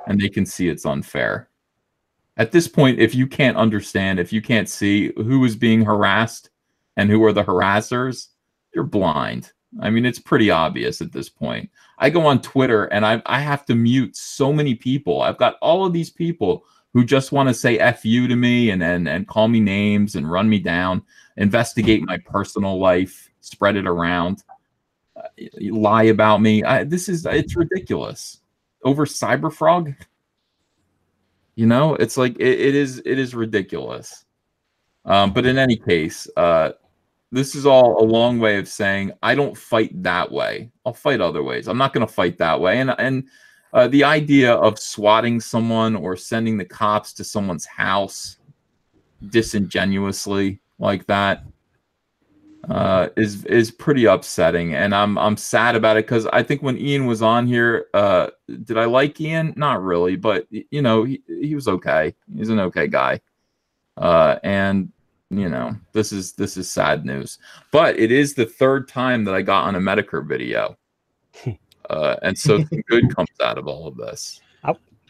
and they can see it's unfair. At this point, if you can't understand, if you can't see who is being harassed and who are the harassers, you're blind. I mean, it's pretty obvious at this point. I go on Twitter and I have to mute so many people. I've got all of these people who just want to say F you to me and call me names and run me down, investigate my personal life, spread it around, lie about me. It's ridiculous. Over Cyberfrog? It's like it is ridiculous. But in any case, this is all a long way of saying I don't fight that way. I'll fight other ways. I'm not going to fight that way. And the idea of swatting someone or sending the cops to someone's house disingenuously like that is pretty upsetting. And I'm sad about it because I think when Ian was on here, did I like Ian? Not really, but he was okay. He's an okay guy. And this is sad news, but it is the third time that I got on a Medicare video. And so good comes out of all of this.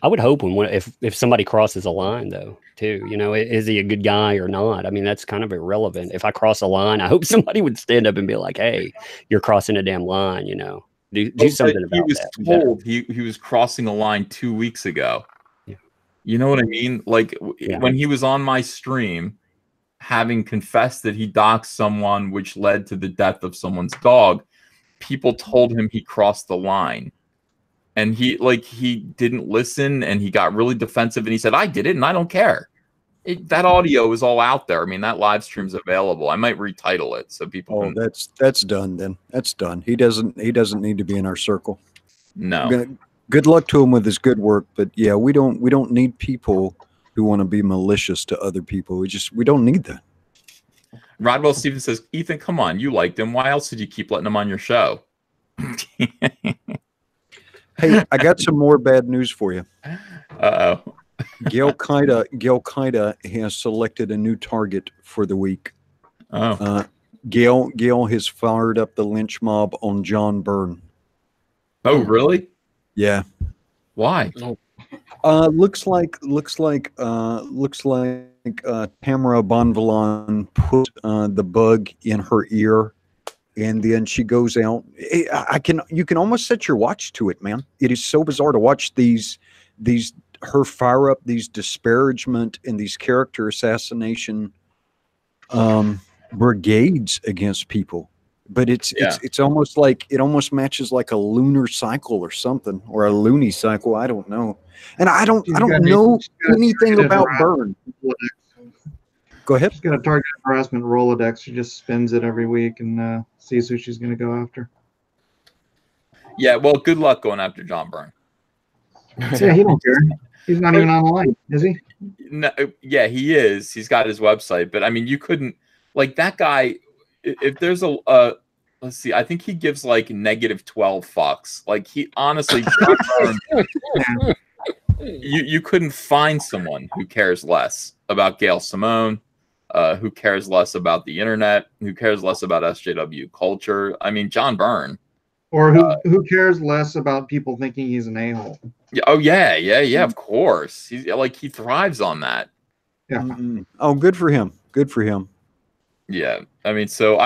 I would hope if somebody crosses a line though, too, is he a good guy or not? I mean, that's kind of irrelevant. If I cross a line, I hope somebody would stand up and be like, "Hey, you're crossing a damn line," do something about that. He was told he was crossing a line 2 weeks ago. Yeah. You know what I mean? Like when he was on my stream, having confessed that he doxed someone, which led to the death of someone's dog, people told him he crossed the line. And he didn't listen, and he got really defensive, and he said, "I did it, and I don't care." That audio is all out there. I mean, that live stream's available. I might retitle it so people. Oh, that's done. Then that's done. He doesn't need to be in our circle. No. Good luck to him with his good work, but yeah, we don't need people who want to be malicious to other people. We don't need that. Rodwell Stevens says, "Ethan, come on, you liked him. Why else did you keep letting him on your show?" Hey, I got some more bad news for you. Uh-oh. Gail Qaeda has selected a new target for the week. Oh. Gail has fired up the lynch mob on John Byrne. Oh, really? Yeah. Why? Looks like Tamara Bonvillain put the bug in her ear, and then she goes out. You can almost set your watch to it, man. It is so bizarre to watch her fire up these disparagement and these character assassination brigades against people. But it's almost like it almost matches like a lunar cycle or something, or a loony cycle. I don't know, and I don't know anything about Byrne. Go ahead. She's got a target harassment Rolodex. She just spins it every week and sees who she's going to go after. Yeah, well, good luck going after John Byrne. Yeah, he don't care. He's not even online, is he? No, yeah, he is. He's got his website, but I mean, you couldn't like that guy. If there's let's see, I think he gives like -12 fucks. Like he honestly, you couldn't find someone who cares less about Gail Simone, who cares less about the internet, who cares less about SJW culture. I mean, John Byrne. Or who cares less about people thinking he's an a-hole? Yeah, oh yeah, of course. He's like, he thrives on that. Yeah. Oh, good for him. Good for him. Yeah, I mean, so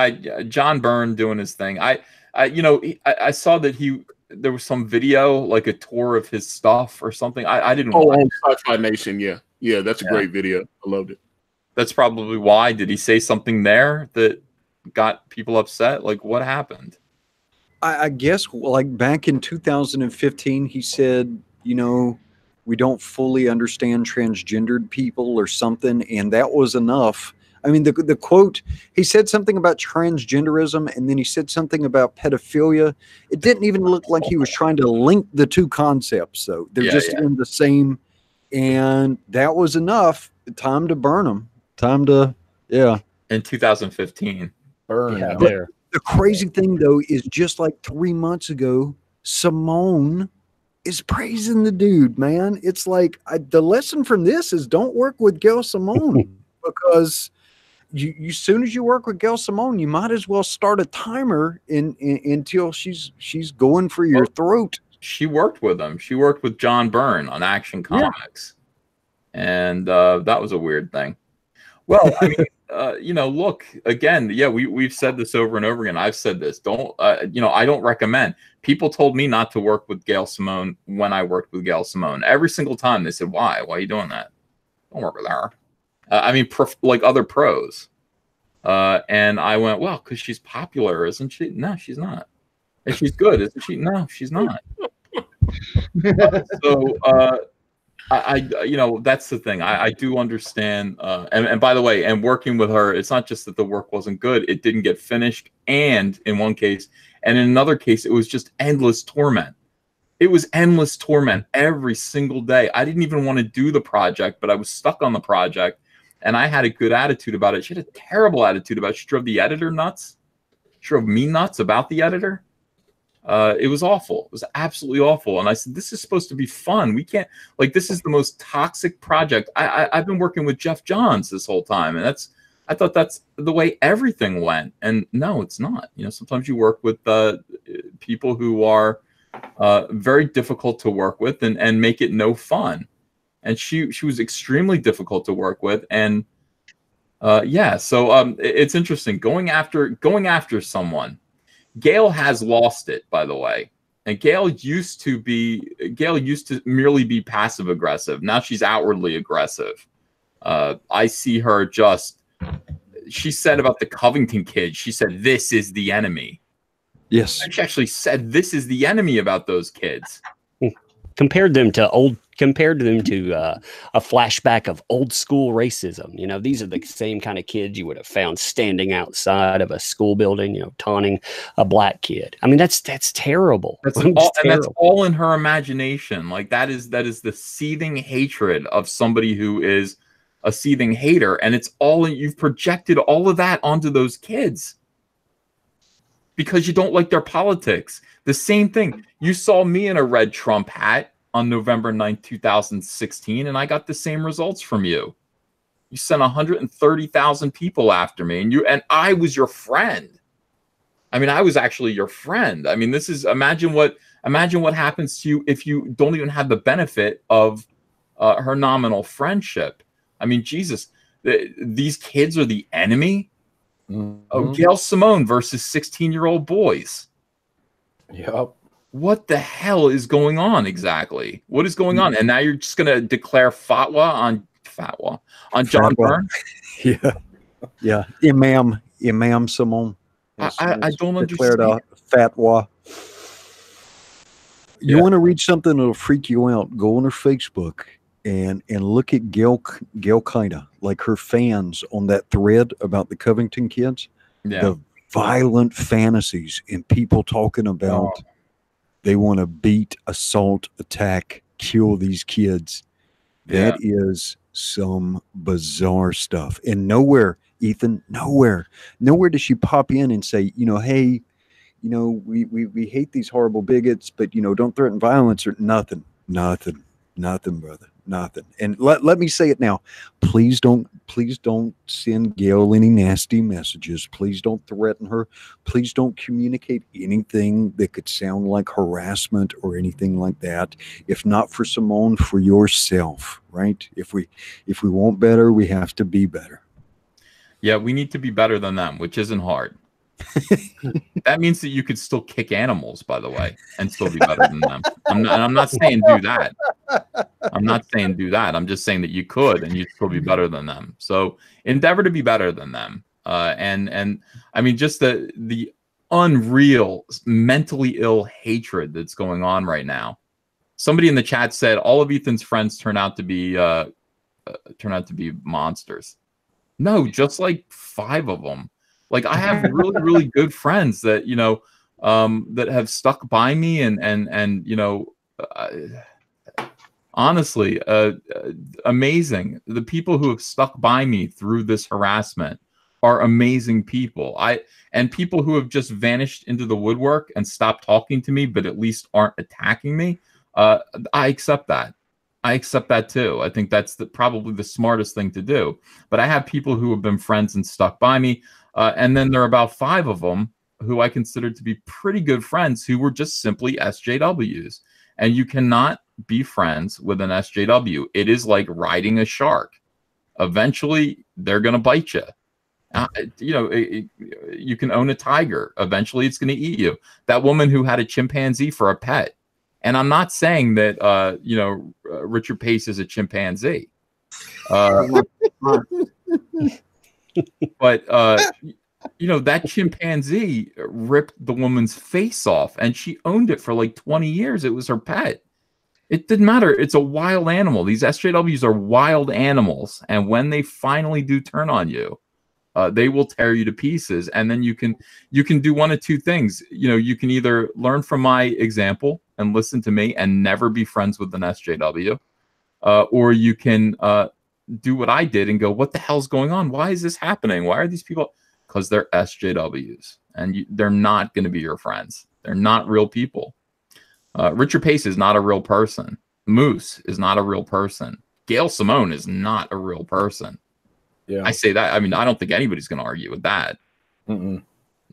John Byrne doing his thing. I saw that there was some video, like a tour of his stuff or something. I didn't watch on Sci-Fi Nation, yeah, that's a great video. I loved it. That's probably why. Did he say something there that got people upset? Like, what happened? I guess, like, back in 2015, he said, we don't fully understand transgendered people or something, and that was enough. I mean, the quote, he said something about transgenderism, and then he said something about pedophilia. It didn't even look like he was trying to link the two concepts, though. They're just in the same, and that was enough. Time to burn them. Time to, In 2015. Burn. Yeah, him. there. The crazy thing, though, is just like 3 months ago, Simone is praising the dude, man. It's like, the lesson from this is don't work with Gail Simone, because you soon as you work with Gail Simone, you might as well start a timer until she's going for your throat. She worked with him. She worked with John Byrne on Action Comics, and that was a weird thing. Well, I mean, look, again, we've said this over and over again. I've said this. Don't, I don't recommend. People told me not to work with Gail Simone when I worked with Gail Simone. Every single time they said, why? Why are you doing that? Don't work with her. I mean, like other pros. And I went, well, because she's popular, isn't she? No, she's not. And she's good, isn't she? No, she's not. That's the thing. I do understand. And by the way, and working with her, it's not just that the work wasn't good. It didn't get finished. And in one case, and in another case, it was just endless torment. It was endless torment every single day. I didn't even want to do the project, but I was stuck on the project. And I had a good attitude about it. She had a terrible attitude about it. She drove the editor nuts. She drove me nuts about the editor. It was awful. It was absolutely awful. And I said, this is supposed to be fun. We can't, like, this is the most toxic project. I've been working with Jeff Johns this whole time. And I thought that's the way everything went. And no, it's not. Sometimes you work with people who are very difficult to work with and make it no fun. And she was extremely difficult to work with. And so it's interesting going after someone. Gail has lost it, by the way. And Gail used to merely be passive aggressive. Now she's outwardly aggressive. I see her she said about the Covington kids, she said, this is the enemy. Yes. She actually said this is the enemy about those kids. Compared them to a flashback of old school racism. These are the same kind of kids you would have found standing outside of a school building, taunting a black kid. I mean, that's terrible. That's all in her imagination. Like that is the seething hatred of somebody who is a seething hater, and it's all you've projected all of that onto those kids because you don't like their politics. The same thing. You saw me in a red Trump hat on November 9th, 2016, and I got the same results from you. You sent 130,000 people after me, and I was your friend. I mean, I was actually your friend. I mean, imagine what happens to you if you don't even have the benefit of her nominal friendship. I mean, Jesus, these kids are the enemy. Oh, Gail Simone versus 16-year-old boys. Yep. What the hell is going on exactly? What is going on? And now you're just going to declare fatwa on John Byrne? Yeah. Imam Simone. I don't understand. Declared a fatwa. You want to read something that'll freak you out? Go on her Facebook and look at Gail Kinda, like her fans on that thread about the Covington kids. Yeah. The violent fantasies and people talking about they want to beat, assault, attack, kill these kids. That is some bizarre stuff. And nowhere, Ethan, nowhere does she pop in and say, hey, we hate these horrible bigots, but don't threaten violence or nothing, brother. Nothing. And let me say it now. Please don't send Gail any nasty messages. Please don't threaten her. Please don't communicate anything that could sound like harassment or anything like that. If not for Simone, for yourself, right? If we want better, we have to be better. Yeah, we need to be better than them, which isn't hard. That means that you could still kick animals, by the way, and still be better than them. I'm not saying do that. I'm not saying do that. I'm just saying that you could, and you'd still be better than them. So endeavor to be better than them. And I mean, just the unreal, mentally ill hatred that's going on right now. Somebody in the chat said all of Ethan's friends turn out to be monsters. No, just like 5 of them. Like I have really, really good friends that, you know, that have stuck by me and you know, honestly, amazing. The people who have stuck by me through this harassment are amazing people. And people who have just vanished into the woodwork and stopped talking to me, but at least aren't attacking me. I accept that. I accept that too. I think that's probably the smartest thing to do. But I have people who have been friends and stuck by me. And then there are about 5 of them who I consider to be pretty good friends who were just simply SJWs. And you cannot be friends with an SJW. It is like riding a shark. Eventually, they're going to bite you. You know, you can own a tiger. Eventually, it's going to eat you. That woman who had a chimpanzee for a pet. And I'm not saying that, you know, Richard Pace is a chimpanzee. But, you know, that chimpanzee ripped the woman's face off and she owned it for like 20 years. It was her pet. It didn't matter. It's a wild animal. These SJWs are wild animals. And when they finally do turn on you, they will tear you to pieces. And then you can do one of 2 things. You know, you can either learn from my example and listen to me and never be friends with an SJW, or you can do what I did and go, what the hell's going on? Why is this happening? Why are these people? Because they're SJWs, and they're not going to be your friends. They're not real people. Richard Pace is not a real person. Moose is not a real person. Gail Simone is not a real person. Yeah, I say that. I mean, I don't think anybody's going to argue with that.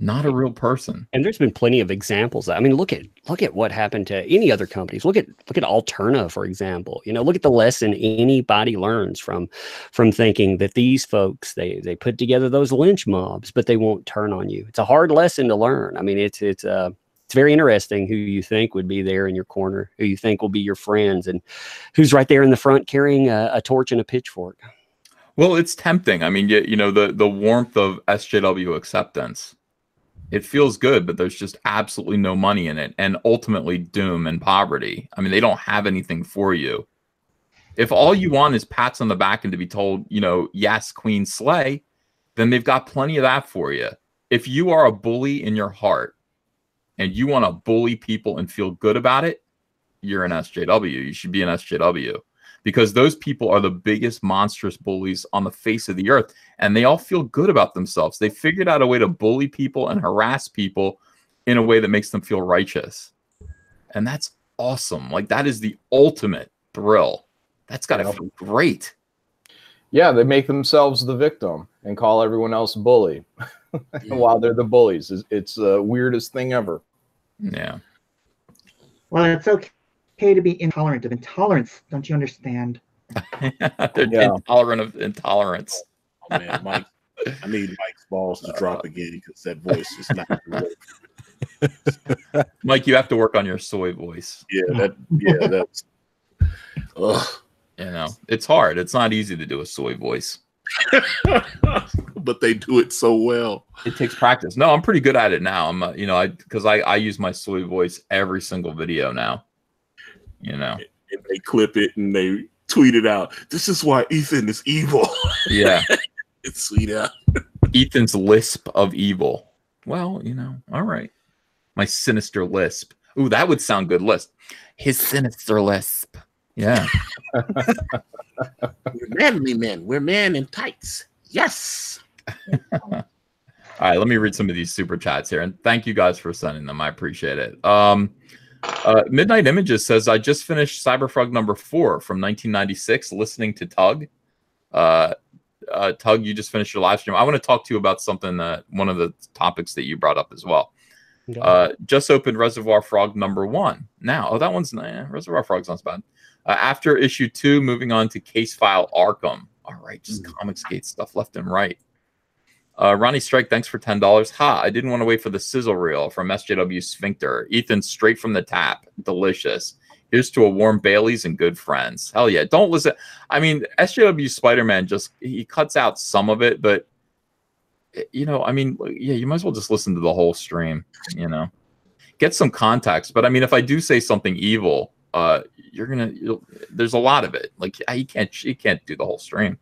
Not a real person. And there's been plenty of examples. I mean, look at what happened to any other companies. Look at Alterna, for example. You know, look at the lesson anybody learns from thinking that these folks they put together those lynch mobs, but they won't turn on you. It's a hard lesson to learn. I mean, it's very interesting who you think would be there in your corner, who you think will be your friends, and who's right there in the front carrying a torch and a pitchfork. Well, it's tempting. I mean, you know, the warmth of SJW acceptance. It feels good, but there's just absolutely no money in it, and ultimately doom and poverty. I mean, they don't have anything for you. If all you want is pats on the back and to be told, you know, yes, Queen Slay, then they've got plenty of that for you. If you are a bully in your heart and you want to bully people and feel good about it, you're an SJW. You should be an SJW. Because those people are the biggest monstrous bullies on the face of the earth. And they all feel good about themselves. They figured out a way to bully people and harass people in a way that makes them feel righteous. And that's awesome. Like, that is the ultimate thrill. That's got to feel great. Yeah, they make themselves the victim and call everyone else bully while they're the bullies. It's the weirdest thing ever. Yeah. Well, it's okay to be intolerant of intolerance. Don't you understand? They're intolerant of intolerance. Oh, man, Mike, I need Mike's balls to drop again because that voice is not working. Mike, you have to work on your soy voice. That's ugh. You know, it's hard. It's not easy to do a soy voice. But they do it so well. It takes practice. No, I'm pretty good at it now. I'm you know, because I use my soy voice every single video now. You know, and they clip it and they tweet it out. This is why Ethan is evil. Yeah. It's sweet out. Ethan's lisp of evil. Well, you know, all right. My sinister lisp. Ooh, that would sound good. Lisp. His sinister lisp. Yeah. We're manly men. We're men in tights. Yes. All right, let me read some of these super chats here. And thank you guys for sending them. I appreciate it. Midnight Images says, I just finished Cyberfrog #4 from 1996, listening to Tug. Tug, you just finished your live stream. I want to talk to you about something, one of the topics that you brought up as well. Just opened Reservoir Frog #1 now. Oh, that one's Reservoir Frog's not bad. After issue 2, moving on to Case File Arkham. All right, just Comicsgate stuff left and right. Ronnie Strike, thanks for $10. Ha! I didn't want to wait for the sizzle reel from SJW Sphincter. Ethan, straight from the tap, delicious. Here's to a warm Bailey's and good friends. Hell yeah! Don't listen. I mean, SJW Spider-Man he cuts out some of it, but you know, I mean, yeah, you might as well just listen to the whole stream. You know, get some context. But I mean, if I do say something evil, there's a lot of it. Like you can't do the whole stream.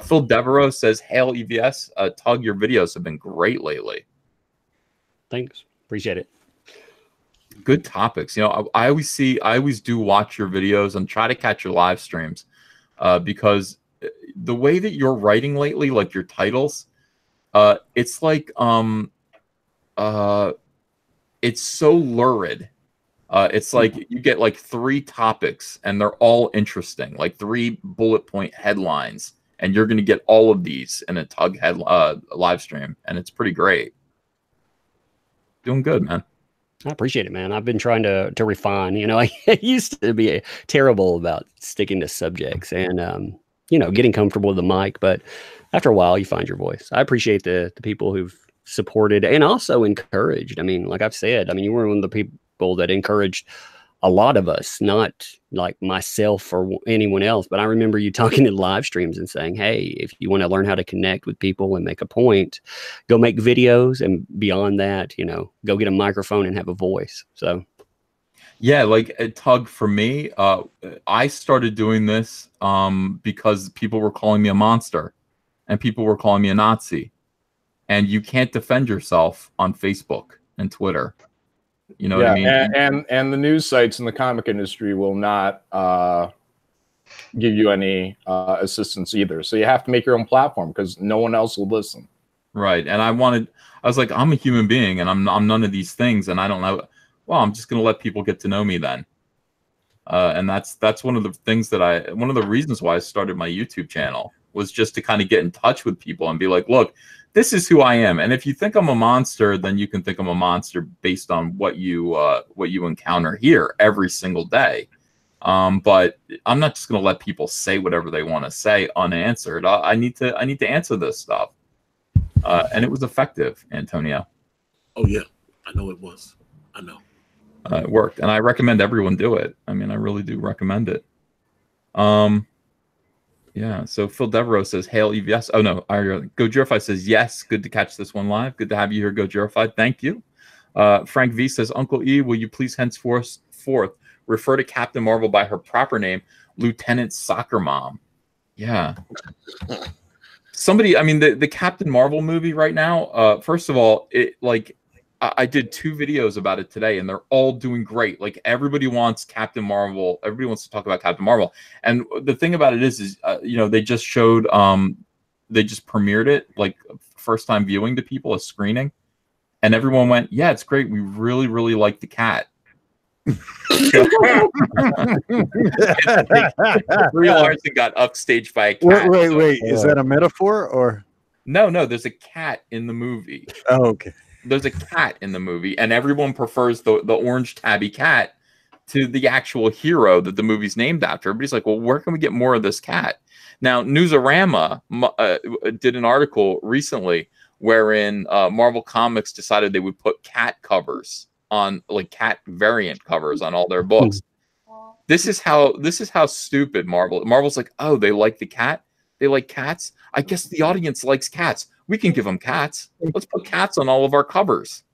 Phil Devereaux says, "Hail EVS, Tug, your videos have been great lately." Thanks, appreciate it. Good topics. You know, I always do watch your videos and try to catch your live streams, because the way that you're writing lately, like your titles, it's like it's so lurid. It's like you get like 3 topics and they're all interesting, like 3 bullet point headlines, and you're going to get all of these in a Tug live stream, and it's pretty great. Doing good, man. I appreciate it, man. I've been trying to refine. You know, I used to be terrible about sticking to subjects and you know, getting comfortable with the mic, but after a while, you find your voice. I appreciate the people who've supported and also encouraged. I mean, like I've said, I mean, you were one of the people that encouraged a lot of us, not like myself or anyone else, but I remember you talking in live streams and saying, hey, if you want to learn how to connect with people and make a point, go make videos. And beyond that, you know, go get a microphone and have a voice. So yeah, like Tug, for me, I started doing this because people were calling me a monster and people were calling me a Nazi, and you can't defend yourself on Facebook and Twitter. You know what I mean? And the news sites in the comic industry will not give you any assistance either. So you have to make your own platform because no one else will listen. Right. And I was like, I'm a human being and I'm none of these things, and I don't know. Well, I'm just going to let people get to know me then. And that's one of the things one of the reasons why I started my YouTube channel was just to kind of get in touch with people and be like, look, this is who I am. And if you think I'm a monster, then you can think I'm a monster based on what you encounter here every single day. But I'm not just going to let people say whatever they want to say unanswered. I need to answer this stuff. And it was effective, Antonio. Oh yeah, I know it was. I know. It worked, and I recommend everyone do it. I mean, I really do recommend it. Yeah, so Phil Devereaux says, hail EVS. Oh, no, Gojirify says, yes, good to catch this one live. Good to have you here, Gojirify. Thank you. Frank V says, Uncle E, will you please henceforth refer to Captain Marvel by her proper name, Lieutenant Soccer Mom? Yeah. Somebody, I mean, the Captain Marvel movie right now, first of all, I did 2 videos about it today, and they're all doing great. Like, everybody wants Captain Marvel. Everybody wants to talk about Captain Marvel. And the thing about it is you know, they just showed, they just premiered it, like, first time viewing to people, a screening. And everyone went, yeah, it's great. We really, really like the cat. Brie Larson got upstaged by a cat. Wait. Is that a metaphor or? No, there's a cat in the movie. Oh, okay. There's a cat in the movie, and everyone prefers the orange tabby cat to the actual hero that the movie's named after. Everybody's like, well, where can we get more of this cat? Now, Newsarama did an article recently wherein Marvel Comics decided they would put cat covers on, like, cat variant covers on all their books. This is how stupid Marvel's like, oh, they like the cat? They like cats? I guess the audience likes cats. We can give them cats. Let's put cats on all of our covers.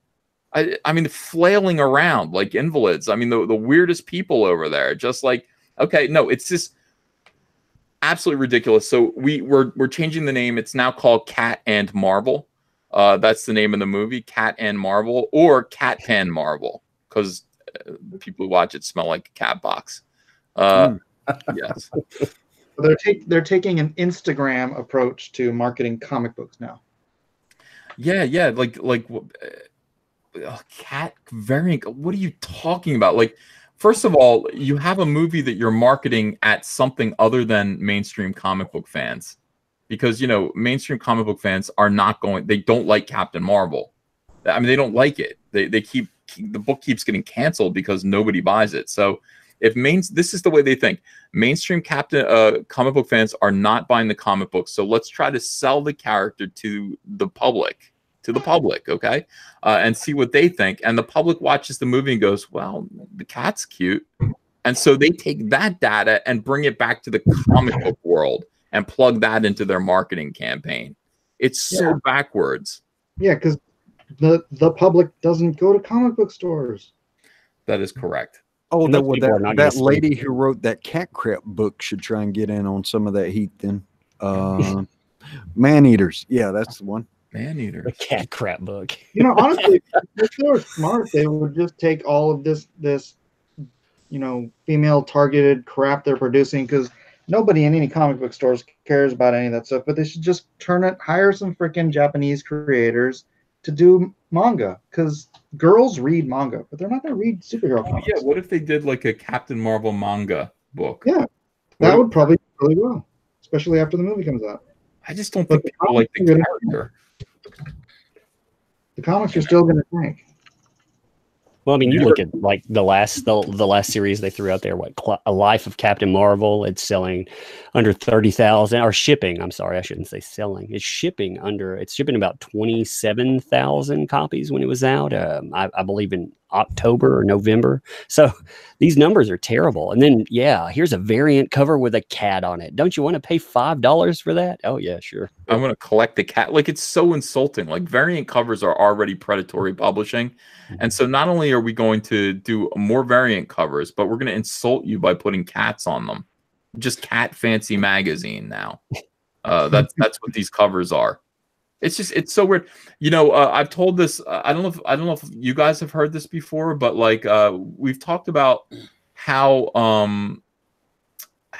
I mean, flailing around like invalids. I mean, the weirdest people over there. Just like, okay, no, it's just absolutely ridiculous. So we're changing the name. It's now called Cat and Marvel. That's the name of the movie, Cat and Marvel, or Cat Pan Marvel, because people who watch it smell like a cat box. Yes. They're taking an Instagram approach to marketing comic books now. Yeah, like cat variant. What are you talking about? Like, first of all, you have a movie that you're marketing at something other than mainstream comic book fans, because mainstream comic book fans are not going. They don't like Captain Marvel. I mean, they don't like it. They keep the book keeps getting canceled because nobody buys it. So if this is the way they think. Mainstream comic book fans are not buying the comic books. So let's try to sell the character to the public, okay, and see what they think. And the public watches the movie and goes, "Well, the cat's cute," and so they take that data and bring it back to the comic book world and plug that into their marketing campaign. It's so backwards. Yeah, because the public doesn't go to comic book stores. That is correct. Oh, Most people are not gonna that see lady it. who wrote that cat crap book should try and get in on some of that heat then. Man Eaters. Yeah, that's the one. Man Eater. The cat crap book. Honestly, if they were smart, they would just take all of this female targeted crap they're producing, because nobody in any comic book stores cares about any of that stuff. But they should just hire some freaking Japanese creators to do manga, because girls read manga, but they're not going to read superhero comics. Yeah, what if they did like a Captain Marvel manga book? Yeah, that would probably do really well, especially after the movie comes out. I just don't think people like the character. The comics are still going to tank. Well, I mean, you look at like the last series they threw out there. A Life of Captain Marvel. It's selling under 30,000, or shipping. I'm sorry, I shouldn't say selling. It's shipping about 27,000 copies when it was out. I believe in October or November. So these numbers are terrible. And then here's a variant cover with a cat on it. Don't you want to pay $5 for that? Oh yeah, sure. I want to collect the cat. Like, it's so insulting. Like, variant covers are already predatory publishing. And so not only are we going to do more variant covers, but we're going to insult you by putting cats on them. Just Cat Fancy Magazine now. That's what these covers are. It's so weird. I've told this. I don't know if you guys have heard this before, but like we've talked about how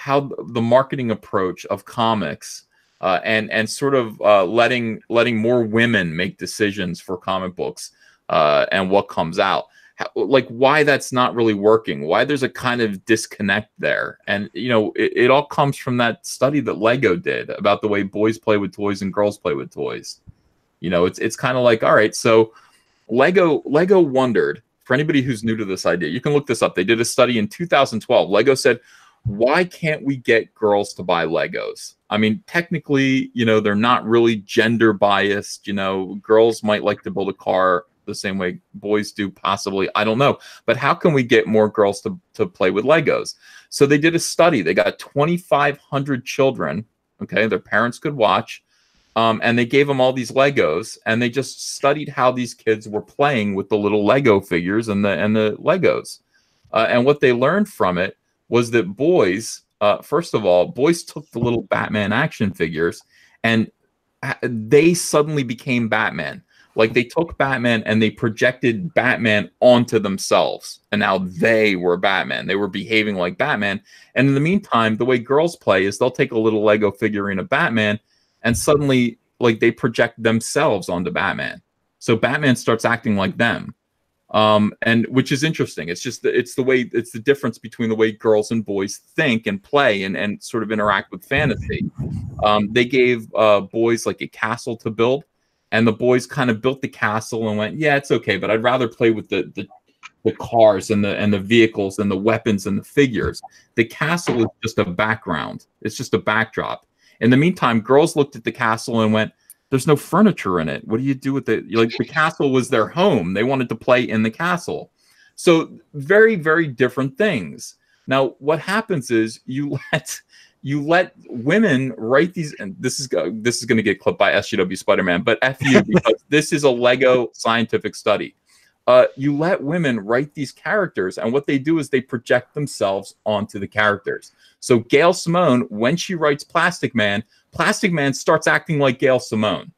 the marketing approach of comics and sort of letting more women make decisions for comic books and what comes out. Like, why that's not really working, why there's a kind of disconnect there. And it all comes from that study that Lego did about the way boys play with toys and girls play with toys. It's kind of like, all right, so Lego wondered, for anybody who's new to this idea, you can look this up. They did a study in 2012. Lego said, why can't we get girls to buy Legos? I mean, technically, they're not really gender biased. Girls might like to build a car the same way boys do, possibly. I don't know. But how can we get more girls to play with Legos? So they did a study. They got 2,500 children. Okay, their parents could watch. And they gave them all these Legos, and they just studied how these kids were playing with the little Lego figures and the Legos. And what they learned from it was that boys, first of all, boys took the little Batman action figures, and they suddenly became Batman. Like, they took Batman and they projected Batman onto themselves, and now they were Batman. They were behaving like Batman. And in the meantime, the way girls play is they'll take a little Lego figurine of Batman, and suddenly, like, they project themselves onto Batman. So Batman starts acting like them. And which is interesting. It's the difference between the way girls and boys think and play and sort of interact with fantasy. They gave boys like a castle to build, and the boys kind of built the castle and went, yeah, it's okay, but I'd rather play with the cars and the vehicles and the weapons and the figures. The castle is just a background. It's just a backdrop. In the meantime, girls looked at the castle and went, there's no furniture in it. What do you do with it? Like, the castle was their home. They wanted to play in the castle. So very, very different things. Now, what happens is you let women write these, and this is going to get clipped by SGW Spider-Man, but F you, because this is a Lego scientific study. You let women write these characters, and what they do is they project themselves onto the characters. So Gail Simone, when she writes Plastic Man starts acting like Gail Simone.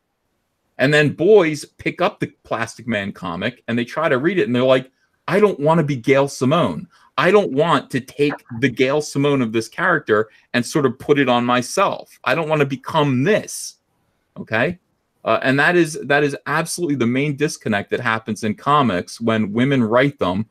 And then boys pick up the Plastic Man comic and they try to read it, and they're like, I don't want to be Gail Simone. I don't want to take the Gail Simone of this character and sort of put it on myself. I don't want to become this. Okay? And that is absolutely the main disconnect that happens in comics when women write them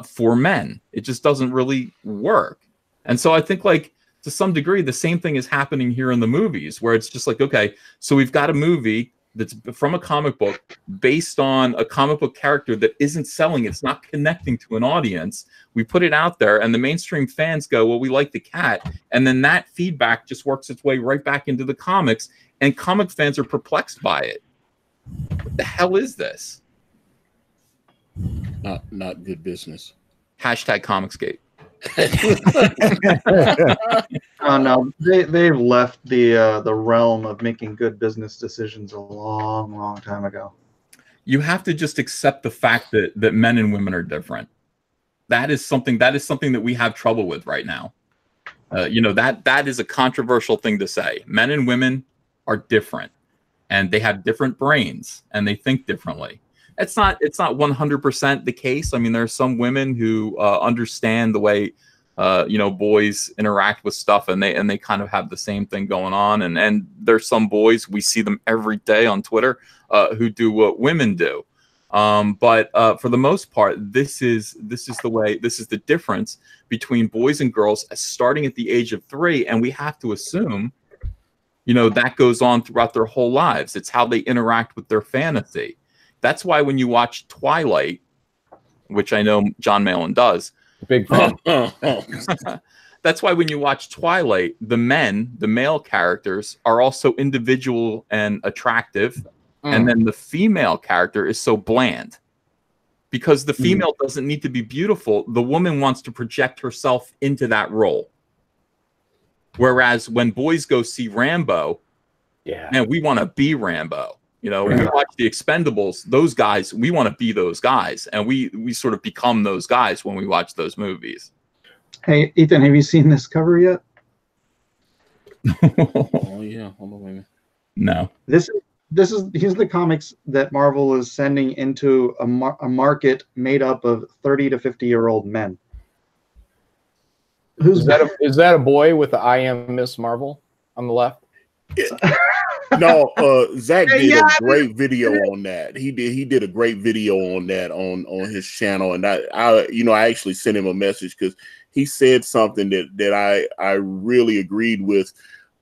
for men. It just doesn't really work. And so I think, like, to some degree, the same thing is happening here in the movies, where it's just like, okay, so we've got a movie that's from a comic book based on a comic book character that isn't selling. It's not connecting to an audience. We put it out there and the mainstream fans go, well, we like the cat. And then that feedback just works its way right back into the comics. And comic fans are perplexed by it. What the hell is this? Not good business. Hashtag Comicsgate. Oh no, they've left the realm of making good business decisions a long time ago. You have to just accept the fact that men and women are different. That is something that we have trouble with right now. That is a controversial thing to say. Men and women are different, and they have different brains, and they think differently. It's not 100% the case. I mean, there are some women who understand the way boys interact with stuff, and they kind of have the same thing going on. And there's some boys, we see them every day on Twitter, who do what women do. But for the most part, this is the difference between boys and girls starting at the age of 3, and we have to assume, that goes on throughout their whole lives. It's how they interact with their fantasy. That's why when you watch Twilight, which I know John Malin does, big fan. That's why when you watch Twilight, the male characters are also individual and attractive, and then the female character is so bland. Because the female doesn't need to be beautiful, the woman wants to project herself into that role. Whereas when boys go see Rambo, man, we want to be Rambo. When we watch The Expendables, those guys, we want to be those guys. And we sort of become those guys when we watch those movies. Hey, Ethan, have you seen this cover yet? Oh, yeah. Hold on, wait a minute. No. Here's the comics that Marvel is sending into a market made up of 30 to 50-year-old men. Is that a boy with the I Am Miss Marvel on the left? No, Zach did a great video on that. He did a great video on that on his channel, and I actually sent him a message because he said something that I really agreed with.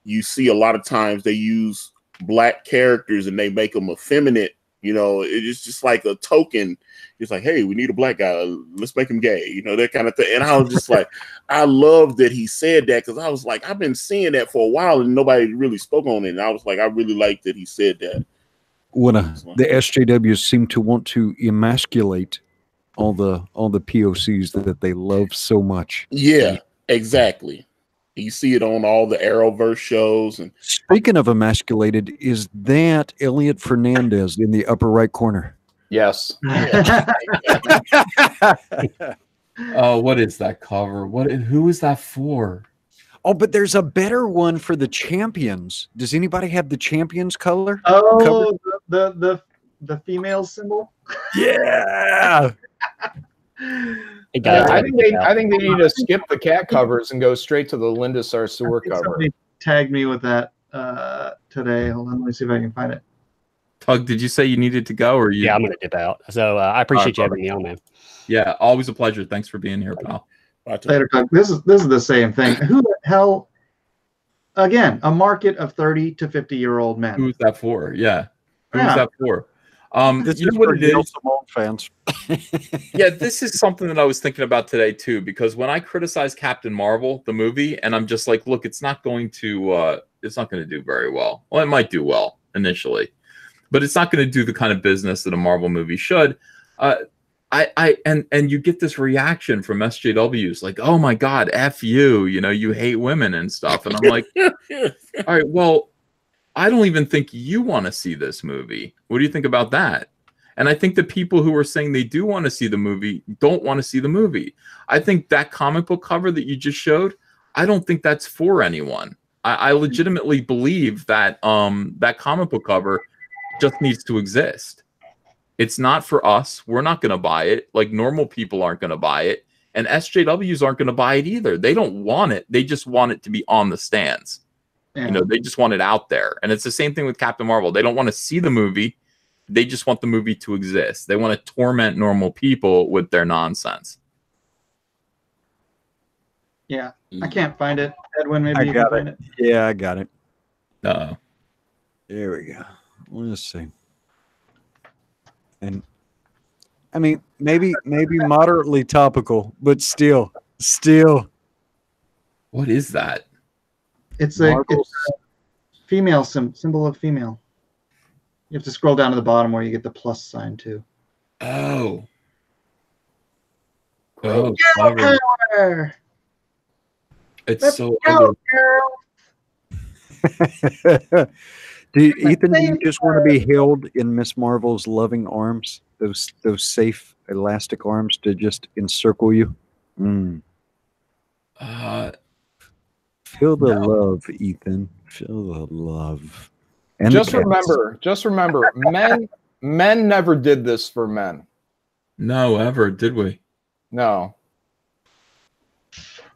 You see a lot of times they use black characters and they make them effeminate. It's just like a token. It's like, hey, we need a black guy. Let's make him gay. That kind of thing. And I was just like, I love that he said that, because I was like, I've been seeing that for a while and nobody really spoke on it. And I was like, I really like that he said that. When the SJWs seem to want to emasculate all the POCs that they love so much. Yeah, exactly. You see it on all the Arrowverse shows. And speaking of emasculated, is that Elliot Fernandez in the upper right corner? Yes. Oh, what is that cover? Who is that for? Oh, but there's a better one for the champions. Does anybody have the champions color? Oh, the female symbol. Yeah. I think they need to skip the cat covers and go straight to the Linda Sarsour cover. Somebody tagged me with that today. Hold on, let me see if I can find it. Tug, did you say you needed to go, or you? Yeah, I'm gonna dip out. So I appreciate you having me on, man. Yeah, always a pleasure. Thanks for being here, pal. Later, Tug. This is the same thing. Who the hell? Again, a market of 30 to 50-year-old men. Who's that for? Yeah, who's that for? This is what it is. Simone fans. Yeah, this is something that I was thinking about today too, because when I criticize Captain Marvel, the movie, and I'm just like, look, it's not going to do very well. Well, it might do well initially, but it's not going to do the kind of business that a Marvel movie should. And you get this reaction from SJWs like, oh my God, F you, you hate women and stuff. And I'm like, all right, well, I don't even think you want to see this movie. What do you think about that? And I think the people who are saying they do want to see the movie don't want to see the movie. I think that comic book cover that you just showed, I don't think that's for anyone. I legitimately believe that that comic book cover just needs to exist. It's not for us. We're not going to buy it. Like normal people aren't going to buy it. And SJWs aren't going to buy it either. They don't want it. They just want it to be on the stands. Yeah. You know, they just want it out there. And it's the same thing with Captain Marvel. They don't want to see the movie. They just want the movie to exist. They want to torment normal people with their nonsense. Yeah, I can't find it. Edwin, maybe I you can got find it. it. Yeah, I got it. Uh, There we go. Let's see. And I mean, maybe moderately topical, but still. what is that? It's Marvel's- a female symbol of female. You have to scroll down to the bottom where you get the plus sign too. Oh. Oh, clever. Power! It's Let's so go, ugly. girl! Ethan, do you just want to be held in Miss Marvel's loving arms? Those safe elastic arms to just encircle you? Mm. Feel the love, Ethan. Feel the love. And Just the cats. remember, men never did this for men. No, ever, did we? No.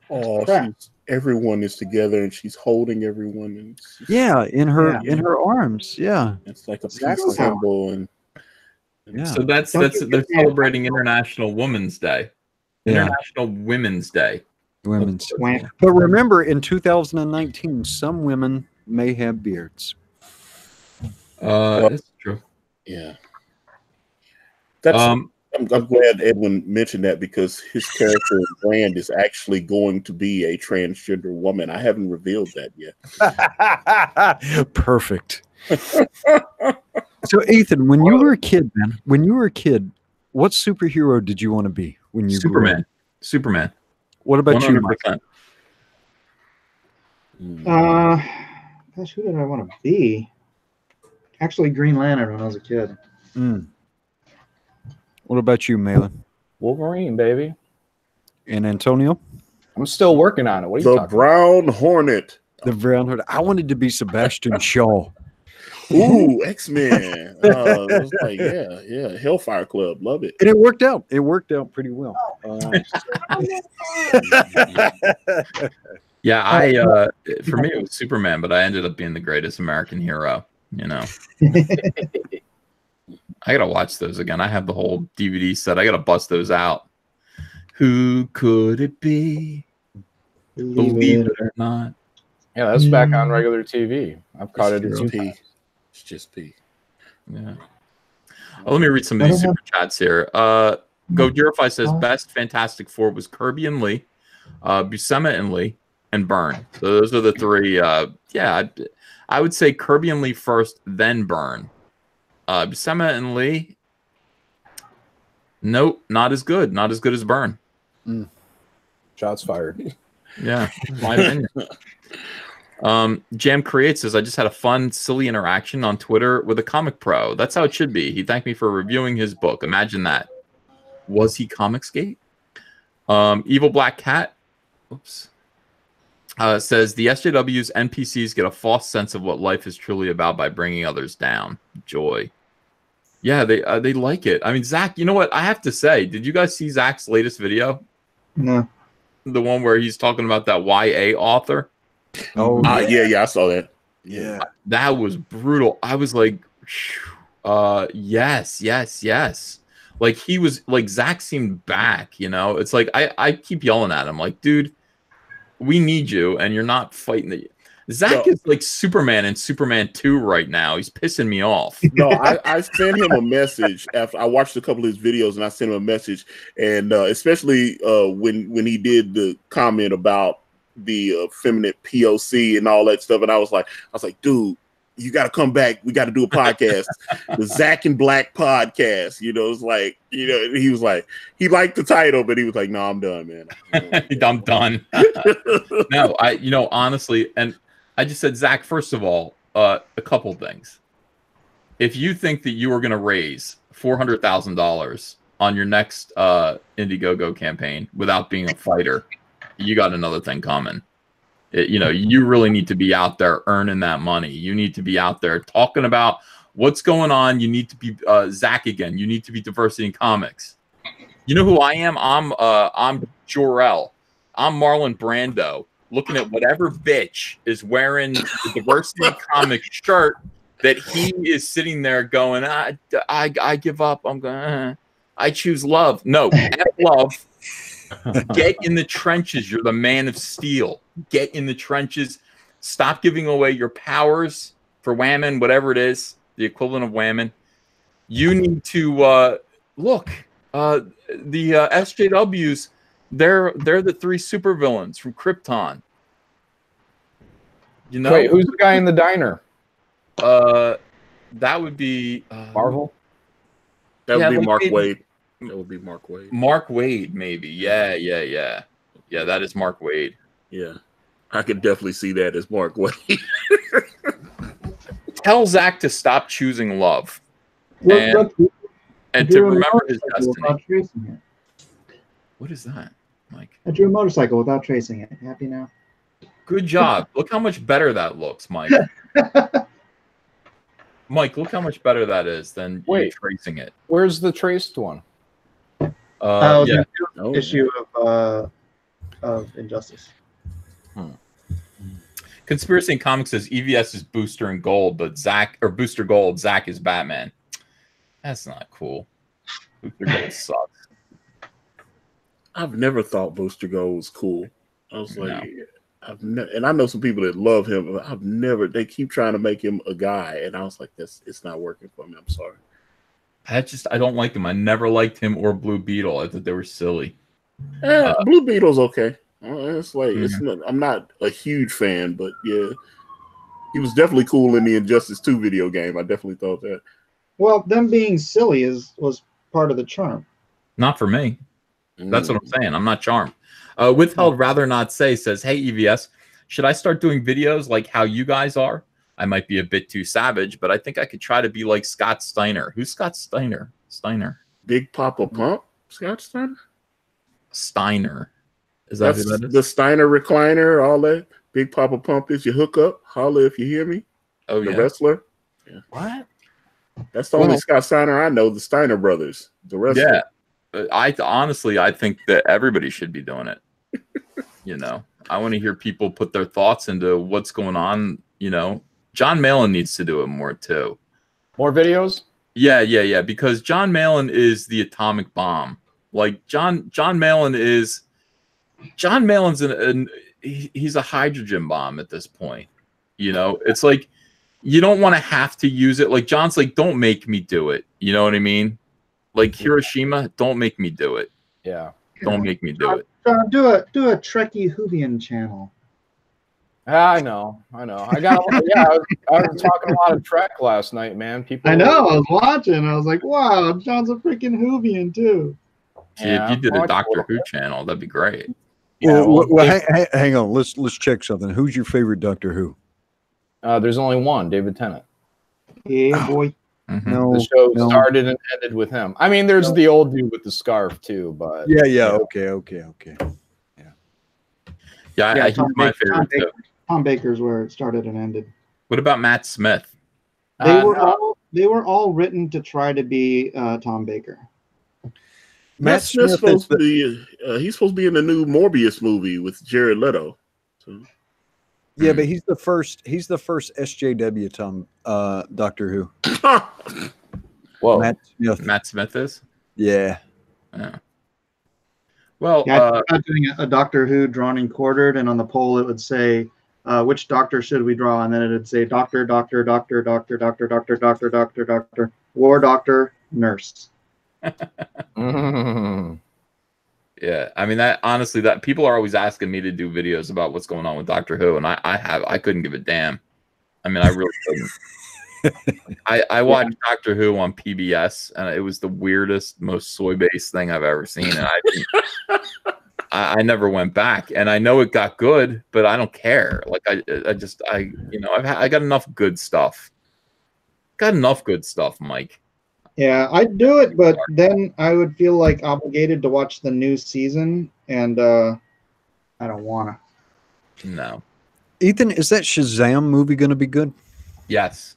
Oh, Crap. everyone is together and she's holding everyone. And Yeah, in her arms. Yeah. it's like a Exactly. peace symbol. And Yeah. So they're celebrating International Women's Day. Yeah. International Women's Day. Women's. Wham. But remember, in 2019, some women may have beards. That's true. yeah, that's. Um, I'm glad Edwin mentioned that because his character brand is actually going to be a transgender woman. I haven't revealed that yet. Perfect. So, Ethan, when you were a kid, man, what superhero did you want to be when you grew up? Superman. What about you, Mike? 100%. Gosh, who did I want to be? Actually, Green Lantern when I was a kid. Mm. What about you, Malin? Wolverine, baby. And Antonio? I'm still working on it. What are you The talking Brown Hornet. The Brown Hood. I wanted to be Sebastian Shaw. Ooh, X-Men. It was like, yeah, Hellfire Club. Love it. And it worked out. It worked out pretty well. Yeah, for me it was Superman, but I ended up being the greatest American hero. You know, I gotta watch those again. I have the whole DVD set. I gotta bust those out. Who could it be? Believe it or not. Yeah, that's back on regular TV. I've caught it. It's in P. It's just P. Yeah. Oh, let me read some of these super chats here. Gojirify says best Fantastic Four was Kirby and Lee, Buscema and Lee, and Byrne. So those are the three. I would say Kirby and Lee first, then Byrne. Buscema and Lee, nope, not as good. Not as good as Byrne. Shots fired. Yeah, my opinion. Jam Creates says, I just had a fun, silly interaction on Twitter with a comic pro. That's how it should be. He thanked me for reviewing his book. Imagine that. Was he Comicsgate? Evil Black Cat says, the SJW's NPCs get a false sense of what life is truly about by bringing others down. Joy. Yeah, they like it. I mean, Zach, you know what? I have to say, did you guys see Zach's latest video? No. The one where he's talking about that YA author? Oh, yeah, I saw that. yeah. That was brutal. I was like, yes. Like he was like Zach seemed back, you know. It's like I keep yelling at him, like, dude, we need you, and you're not fighting the Zach is like Superman in Superman 2 right now. He's pissing me off. No, I sent him a message after I watched a couple of his videos, and I sent him a message, and especially when he did the comment about the feminine POC and all that stuff, and I was like, dude, you got to come back. We got to do a podcast, the Zach and Black podcast. You know, it's like, you know, he was like, he liked the title, but he was like, no, I'm done, man. I'm done. No, honestly, and I just said, Zach, first of all, a couple things. If you think that you are going to raise $400,000 on your next Indiegogo campaign without being a fighter, you got another thing coming. You really need to be out there earning that money. You need to be out there talking about what's going on. You need to be Zach again. You need to be diversity in comics. You know who I am? I'm Jor-El. I'm Marlon Brando looking at whatever bitch is wearing the Diversity Comics shirt that he is sitting there going, I give up. I'm going, I choose love. No, F love. Get in the trenches. You're the man of steel. Get in the trenches. Stop giving away your powers for whammon, whatever it is, the equivalent of whammon. You need to look. The SJWs, they're the 3 supervillains from Krypton. You know, Wait, who's the guy in the diner? That would be Marvel. That would be like Mark maybe- Waid. That would be Mark Waid. Mark Waid, maybe. Yeah. That is Mark Waid. Yeah, I could definitely see that as Mark Waid. Tell Zach to stop choosing love Look, and I to drew a remember his motorcycle without destiny. tracing it. What is that, Mike? I drew a motorcycle without tracing it. Happy now? Good job. Look how much better that looks, Mike. Mike, look how much better that is than you tracing it. Where's the traced one? Yeah. Issue of Injustice. Conspiracy in Comics says EVS is Booster and Gold, but Booster Gold, Zach is Batman. That's not cool. Booster Gold sucks. I've never thought Booster Gold was cool. I was like, and I know some people that love him. But I've never. They keep trying to make him a guy, and I was like, it's not working for me. I'm sorry. I don't like him. I never liked him or Blue Beetle. I thought they were silly. Blue Beetle's okay. It's like it's not, I'm not a huge fan, but yeah, he was definitely cool in the Injustice 2 video game. I definitely thought that. Well, them being silly was part of the charm. Not for me. That's what I'm saying. I'm not charmed. Withheld Rather Not Say says, hey, EVS, should I start doing videos like how you guys are? I might be a bit too savage, but I think I could try to be like Scott Steiner. Who's Scott Steiner? Big Papa Pump? Scott Steiner? Steiner. Is that who that is? The Steiner recliner, all that. Big Papa Pump is your hookup. Holla if you hear me. Oh, the wrestler. Yeah. What? That's the only Scott Steiner I know, the Steiner brothers. The wrestler. Yeah. I think that everybody should be doing it. You know, I want to hear people put their thoughts into what's going on. You know, John Malin needs to do it more too. More videos? Yeah. Because John Malin is the atomic bomb. Like John Malin's he's a hydrogen bomb at this point. You know, it's like you don't want to have to use it. Like John's like, don't make me do it. You know what I mean? Like Hiroshima, don't make me do it. Yeah. Don't make me do it. Do a Trekkie Whovian channel. I know. I was talking a lot of Trek last night, man. People. I know. I was watching. I was like, wow, John's a freaking Whovian too. If you did a Doctor Who channel, that'd be great. Hang on. Let's check something. Who's your favorite Doctor Who? There's only one, David Tennant. Yeah, boy. Mm-hmm. No, the show started and ended with him. I mean, there's the old dude with the scarf too, but okay. Yeah, he's my favorite too. Tom Baker's where it started and ended. What about Matt Smith? They were all written to try to be Tom Baker. Matt Smith's supposed to be he's supposed to be in the new Morbius movie with Jared Leto. So. Yeah, but he's the first SJW Tom Doctor Who. Whoa. Matt Smith is? Yeah. Well, I'm doing a Doctor Who drawn and quartered, and on the poll it would say, which doctor should we draw? And then it would say doctor, war doctor, nurse. Yeah, I mean that honestly, that people are always asking me to do videos about what's going on with Doctor Who, and I couldn't give a damn. I mean, I really couldn't. I watched Doctor Who on PBS, and it was the weirdest, most soy-based thing I've ever seen, and I never went back. And I know it got good, but I don't care. Like I got enough good stuff. Mike. Yeah, I'd do it, but then I would feel like obligated to watch the new season, and I don't want to. No. Ethan, is that Shazam movie going to be good? Yes.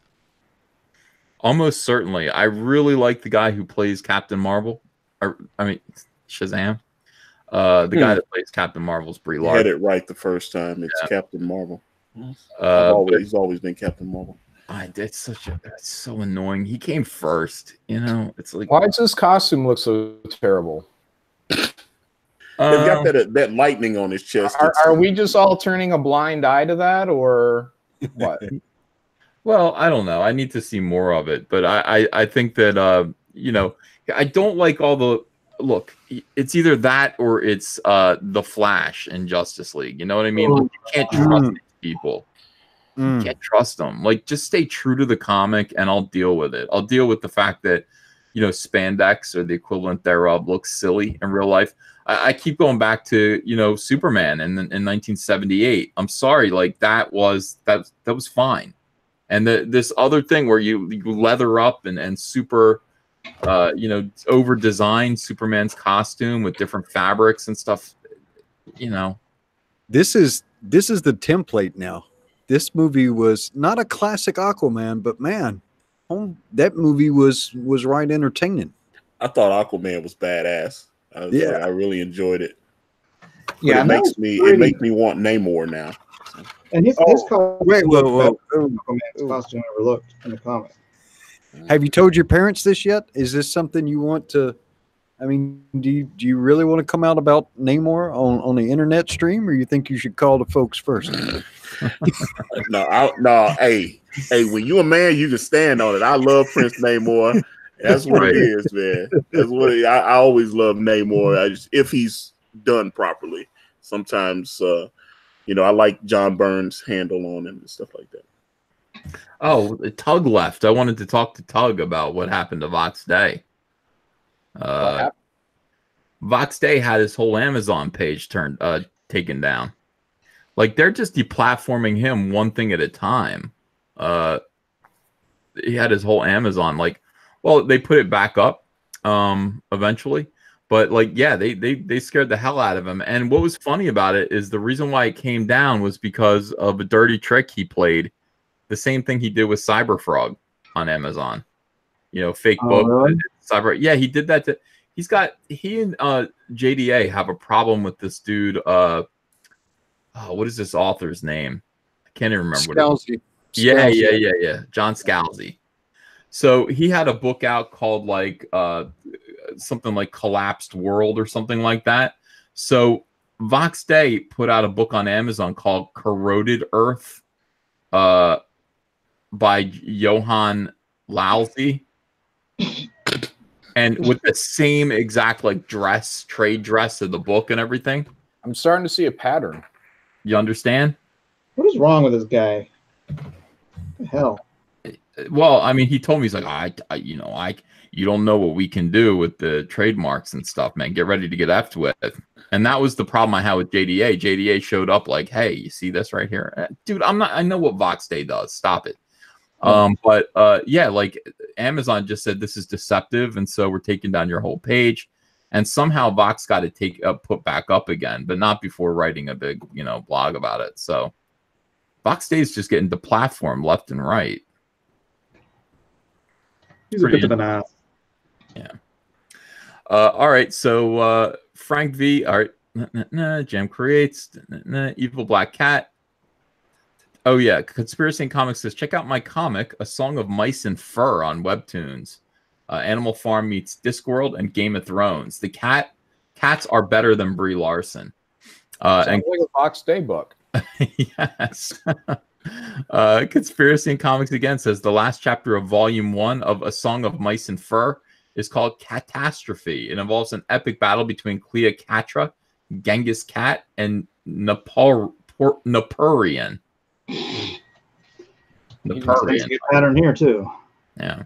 Almost certainly. I really like the guy who plays Captain Marvel. Shazam. The guy that plays Captain Marvel's Brie You Larson. had it right the first time. It's Captain Marvel. He's always been Captain Marvel. That's so annoying. He came first, you know. It's like, why does this costume look so terrible? They've got that lightning on his chest. Are we just all turning a blind eye to that, or what? well, I don't know. I need to see more of it, but I think that you know, I don't like all the look. It's either that or it's the Flash in Justice League. You know what I mean? Like, you can't trust these people. You can't trust them. Like, just stay true to the comic, and I'll deal with it. I'll deal with the fact that, you know, spandex or the equivalent thereof looks silly in real life. I keep going back to, you know, Superman in 1978. I'm sorry, like that was fine. And this other thing where you leather up and super, you know, over designed Superman's costume with different fabrics and stuff, you know. This is the template now. This movie was not a classic Aquaman, but man, that movie was right entertaining. I thought Aquaman was badass. I really enjoyed it. But Yeah, it makes me want Namor now. And his costume costume never looked in the comic. Have you told your parents this yet? Is this something you want to? I mean, do you really want to come out about Namor on the internet stream, or you think you should call the folks first? No. Hey, when you a man, you can stand on it. I love Prince Namor. That's what it is, man. That's what I always love Namor. If he's done properly. Sometimes, you know, I like John Byrne's handle on him and stuff like that. Oh, Tug left. I wanted to talk to Tug about what happened to Vox Day. Vox Day had his whole Amazon page taken down. Like, they're just deplatforming him one thing at a time. He had his whole Amazon, like, well, they put it back up eventually, but like, yeah, they scared the hell out of him. And what was funny about it is the reason why it came down was because of a dirty trick he played, the same thing he did with Cyberfrog on Amazon. You know, fake book. Really? Yeah, he did that. He and JDA have a problem with this dude. What is this author's name? I can't even remember. Scalzi. Yeah. John Scalzi. So he had a book out called like something like Collapsed World or something like that. So Vox Day put out a book on Amazon called Corroded Earth by Johan Lalsey. And with the same exact like trade dress of the book and everything. I'm starting to see a pattern. You understand? What is wrong with this guy? What the hell? Well, I mean, he told me, he's like, you don't know what we can do with the trademarks and stuff, man. Get ready to get effed with. And that was the problem I had with JDA. JDA showed up like, hey, you see this right here? Dude, I know what Vox Day does. Stop it. But yeah, like Amazon just said this is deceptive, and so we're taking down your whole page. And somehow Vox got to put back up again, but not before writing a big, you know, blog about it. So Vox Day is just getting deplatformed left and right. He's a bit of an ass. Yeah. All right. So Frank V. All right. Jam creates. Evil Black Cat. Oh yeah. Conspiracy and Comics says, check out my comic, A Song of Mice and Fur on Webtoons. Animal Farm meets Discworld and Game of Thrones. The cats are better than Brie Larson. Sounds like a Vox Day book. Yes. Conspiracy and Comics again says the last chapter of Volume 1 of A Song of Mice and Fur is called Catastrophe. It involves an epic battle between Cleopatra, Genghis Cat, and Napoleon. Napoleon. Pattern here too. Yeah.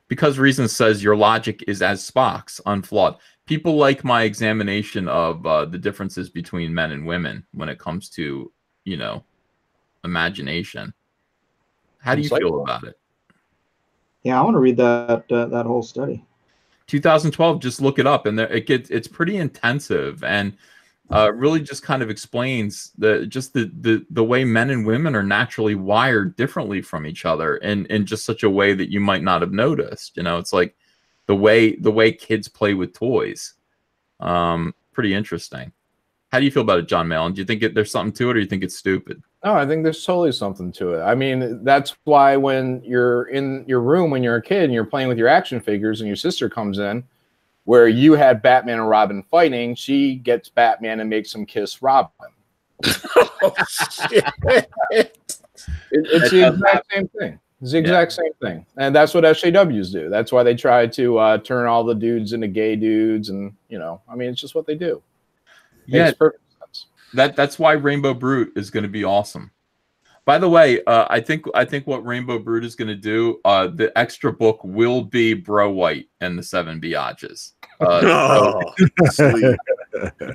Because Reason says your logic is as Spock's, unflawed. People like my examination of the differences between men and women when it comes to, you know, imagination. How do you feel about it? Yeah, I want to read that whole study. 2012, just look it up, and it's pretty intensive, and really just kind of explains the way men and women are naturally wired differently from each other in just such a way that you might not have noticed. You know, it's like the way kids play with toys. pretty interesting. How do you feel about it, John Malin? Do you think there's something to it, or do you think it's stupid? No, I think there's totally something to it. I mean, that's why when you're in your room when you're a kid and you're playing with your action figures and your sister comes in, where you had Batman and Robin fighting, she gets Batman and makes him kiss Robin. Oh, shit. It's the exact same thing. It's the exact same thing. And that's what SJWs do. That's why they try to turn all the dudes into gay dudes. And, you know, I mean, it's just what they do. Makes perfect sense. That's why Rainbow Brute is going to be awesome. By the way, I think what Rainbow Brute is going to do, the extra book will be Bro White and the 7 Biatches.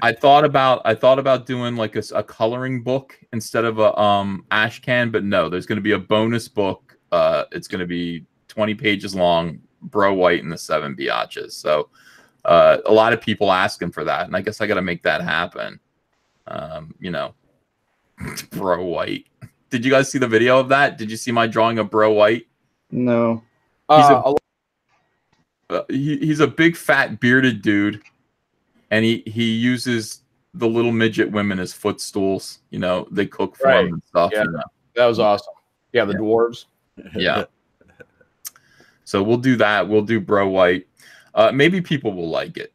I thought about doing like a coloring book instead of a ash can, but no, there's going to be a bonus book. It's going to be 20 pages long, Bro White and the 7 Biatches. So a lot of people asking for that, and I guess I got to make that happen. You know, Bro White. Did you guys see the video of that? Did you see my drawing of Bro White? No. He's a big fat bearded dude, and he uses the little midget women as footstools. You know, they cook for him and stuff. Yeah, you know? that was awesome. Yeah, the dwarves. Yeah. So we'll do that. We'll do Bro White. Maybe people will like it.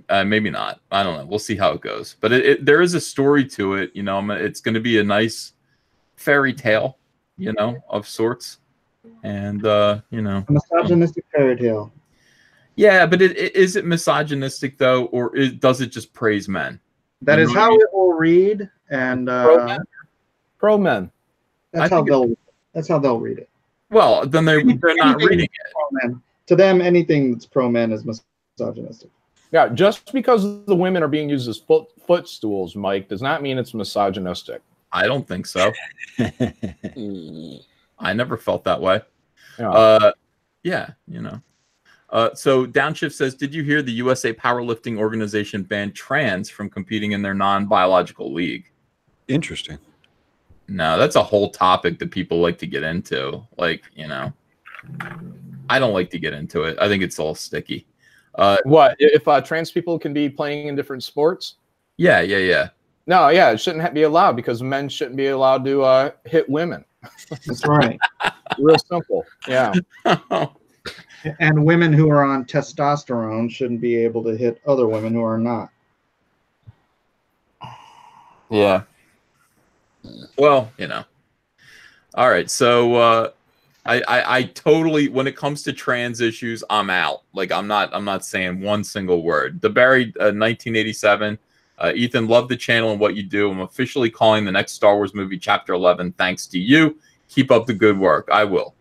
Maybe not. I don't know. We'll see how it goes. But there is a story to it. You know, it's going to be a nice fairy tale, you know, of sorts. And, you know. A misogynistic fairy tale. Yeah, but is it misogynistic, though, or does it just praise men? That is how it will read. And pro men. That's how they'll read it. Well, then they're not reading it. To them, anything that's pro men is misogynistic. Yeah, just because the women are being used as footstools, Mike, does not mean it's misogynistic. I don't think so. I never felt that way. Yeah, yeah, you know. So Downshift says, did you hear the USA Powerlifting Organization banned trans from competing in their non-biological league? Interesting. No, that's a whole topic that people like to get into. Like, you know, I don't like to get into it. I think it's all sticky. What if trans people can be playing in different sports? Yeah. No, yeah, it shouldn't be allowed because men shouldn't be allowed to hit women. That's right. Real simple. Yeah. And women who are on testosterone shouldn't be able to hit other women who are not. Yeah. Well, you know. All right, so I totally, when it comes to trans issues, I'm out. Like I'm not saying one single word. The Barry 1987. Ethan, love the channel and what you do. I'm officially calling the next Star Wars movie Chapter 11 thanks to you. Keep up the good work. I will.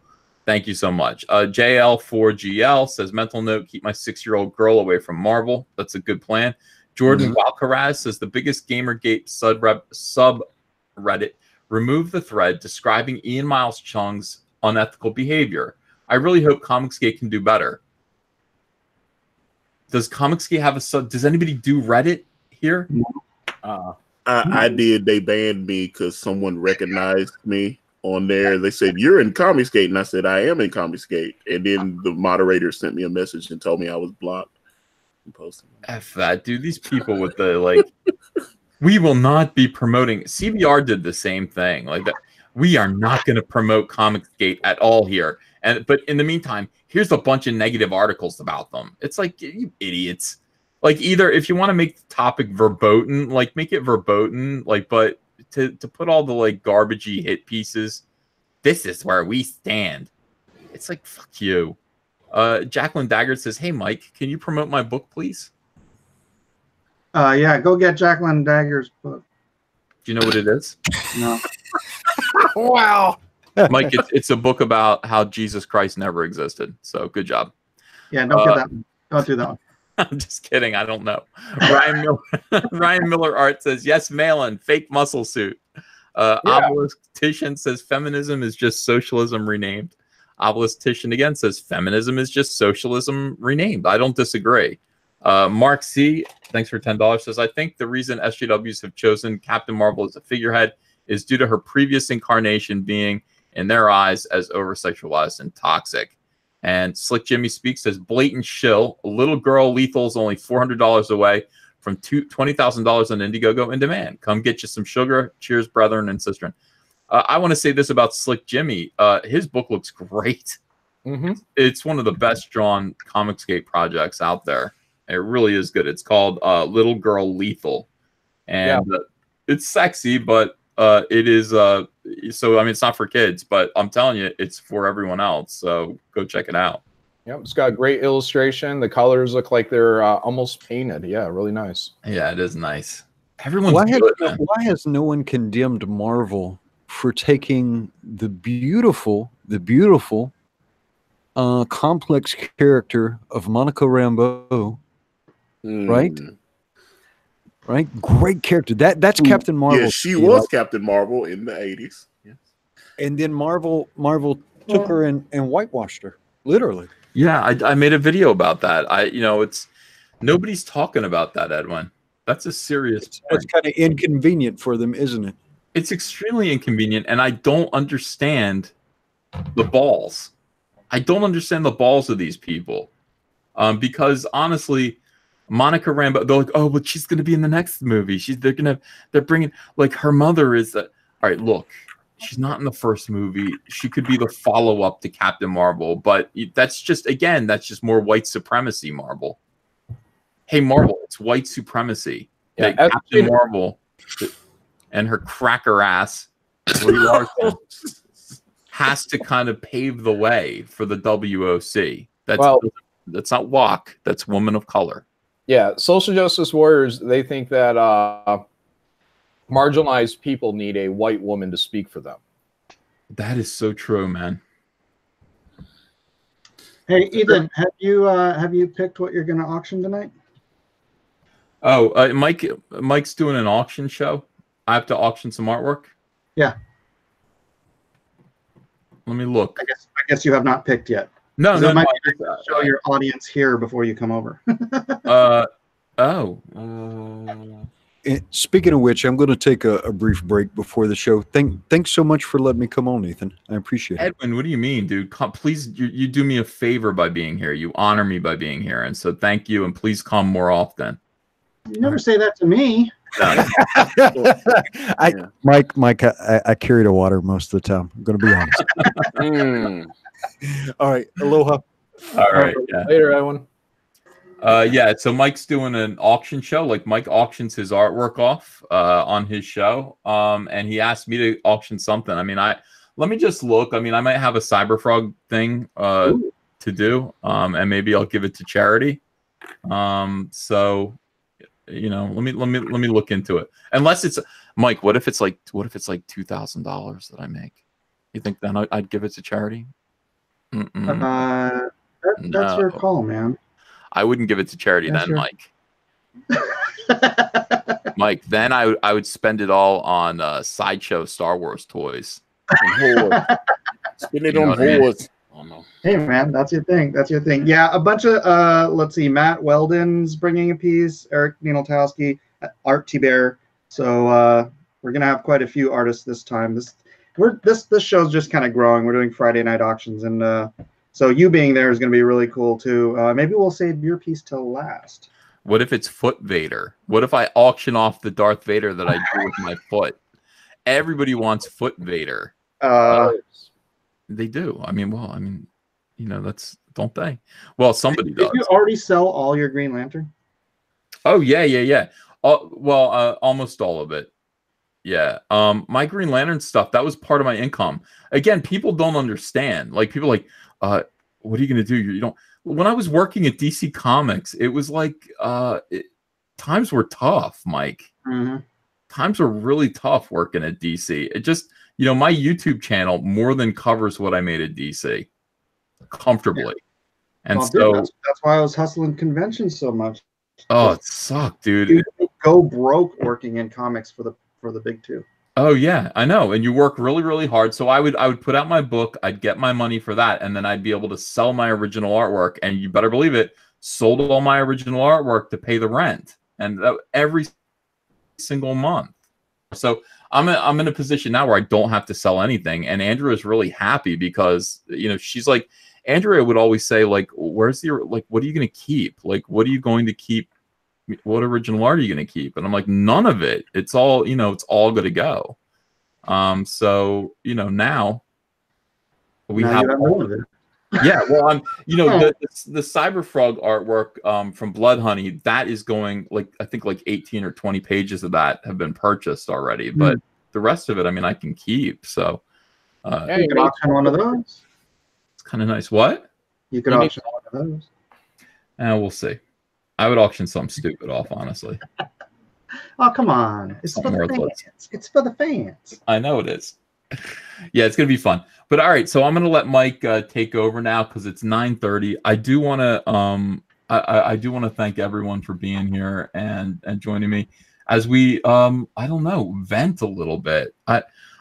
Thank you so much. JL4GL says, mental note, keep my 6-year-old girl away from Marvel. That's a good plan. Jordan Valkaraz says, the biggest Gamergate subreddit removed the thread describing Ian Miles Chong's unethical behavior. I really hope Comicsgate can do better. Does Comicsgate have a sub? Does anybody do Reddit here? I did. They banned me because someone recognized me on there. They said, you're in Comicsgate. And I said, I am in Comicsgate. And then the moderator sent me a message and told me I was blocked. F that, dude. These people with the, like, we will not be promoting. CBR did the same thing. Like, that. We are not going to promote Comicsgate at all here. But in the meantime, here's a bunch of negative articles about them. It's like, you idiots. Like, either if you want to make the topic verboten, like, make it verboten. Like, but to put all the, like, garbagey hit pieces, this is where we stand. It's like, fuck you. Jacqueline Daggert says, hey, Mike, can you promote my book, please? Yeah, go get Jacqueline Dagger's book. Do you know what it is? No. Wow. Mike, it's a book about how Jesus Christ never existed. So good job. Yeah, don't get that one. Don't do that one. I'm just kidding. I don't know. Ryan Miller Art says, yes, Malin, fake muscle suit. Obelisk Titian says, feminism is just socialism renamed. Obelisk Titian again says, feminism is just socialism renamed. I don't disagree. Mark C, thanks for $10, says, I think the reason SJWs have chosen Captain Marvel as a figurehead is due to her previous incarnation being, in their eyes, as over-sexualized and toxic. And Slick Jimmy Speaks says, blatant shill. A little girl lethal is only $400 away from $20,000 on Indiegogo in demand. Come get you some sugar. Cheers, brethren and sistren. I want to say this about Slick Jimmy. His book looks great. It's one of the best drawn Comicsgate projects out there. It really is good. It's called Little Girl Lethal, and it's sexy, but it is so. I mean, it's not for kids, but I'm telling you, it's for everyone else. So go check it out. Yep, it's got great illustration. The colors look like they're almost painted. Yeah, really nice. Yeah, it is nice. Everyone's why has no one condemned Marvel for taking the beautiful complex character of Monica Rambeau, right? Great character. That's Captain Marvel. Yeah, she was Captain Marvel in the 80s. Yes. And then Marvel took her and whitewashed her, literally. Yeah, I made a video about that. It's nobody's talking about that, Edwin. That's a serious. It's kind of inconvenient for them, isn't it? It's extremely inconvenient, and I don't understand the balls. I don't understand the balls of these people, because honestly, Monica Rambeau, they're like, oh, but she's going to be in the next movie. They're bringing, like, her mother is all right. Look, she's not in the first movie. She could be the follow-up to Captain Marvel, but that's just more white supremacy, Marvel. Hey, Marvel, it's white supremacy. Yeah, that Captain Marvel and her cracker ass Brie Larson has to kind of pave the way for the WOC. That's not WOC. That's woman of color. Yeah, social justice warriors, they think that marginalized people need a white woman to speak for them. That is so true, man. Hey, Ethan, have you picked what you're going to auction tonight? Oh, Mike's doing an auction show. I have to auction some artwork. Yeah. Let me look. I guess you have not picked yet. No. Show your audience here before you come over. Speaking of which, I'm going to take a brief break before the show. Thanks so much for letting me come on, Ethan. I appreciate it. Edwin, what do you mean, dude? Please, you do me a favor by being here. You honor me by being here, and so thank you. And please come more often. You never say that to me. Mike, I carry the water most of the time. I'm going to be honest. All right, aloha. All right, yeah. Later, Edwin. Yeah, so Mike's doing an auction show. Like, Mike auctions his artwork off on his show, and he asked me to auction something. I mean, let me just look. I mean, I might have a Cyberfrog thing to do, and maybe I'll give it to charity. So, let me look into it. Unless it's Mike, what if it's like $2,000 that I make? You think then I'd give it to charity? That's your call, man. I wouldn't give it to charity Mike. Mike, then I would spend it all on Sideshow Star Wars toys. Spend it on whores. Oh, no. Hey, man, that's your thing. Yeah, a bunch of, let's see, Matt Weldon's bringing a piece, Eric Nienoltowski, Art T-Bear. So we're going to have quite a few artists this time. This show's just kind of growing. We're doing Friday night auctions, and so you being there is going to be really cool, too. Maybe we'll save your piece till last. What if it's Foot Vader? What if I auction off the Darth Vader that I do with my foot? Everybody wants Foot Vader. They do. I mean, that's, don't they? Well, somebody does. Did you already sell all your Green Lantern? Oh, yeah. Almost all of it. Yeah. My Green Lantern stuff, that was part of my income. Again, people don't understand. Like, people are like, what are you going to do? You don't. When I was working at DC Comics, it was like times were tough, Mike. Mm-hmm. Times were really tough working at DC. It just, my YouTube channel more than covers what I made at DC comfortably. Yeah. And so that's why I was hustling conventions so much. Oh, it sucked, dude. Go broke working in comics for the big two. Oh yeah, I know. And you work really, really hard. So I would put out my book, I'd get my money for that, and then I'd be able to sell my original artwork. And you better believe it, sold all my original artwork to pay the rent, and every single month. So I'm in a position now where I don't have to sell anything. And Andrea is really happy because she's like, Andrea would always say, like, where's your, like, what are you going to keep? Like, what are you going to keep what original art are you going to keep? And I'm like, none of it. It's all, it's all going to go. So, now we Now have you have all none of of it. it. Yeah, well, the Cyberfrog artwork from Blood Honey, that is going, like, I think like 18 or 20 pages of that have been purchased already, but the rest of it, I mean, I can keep. So Yeah, You could auction one of those. it's kind of nice. What? You could You need- auction one of those. We'll see. I would auction something stupid off, honestly. Oh, come on. It's Something for the worthless. fans. It's for the fans. I know it is. Yeah, it's gonna be fun. But all right, so I'm gonna let Mike take over now because it's 9:30. I do want to I do want to thank everyone for being here and joining me as we I don't know, vent a little bit.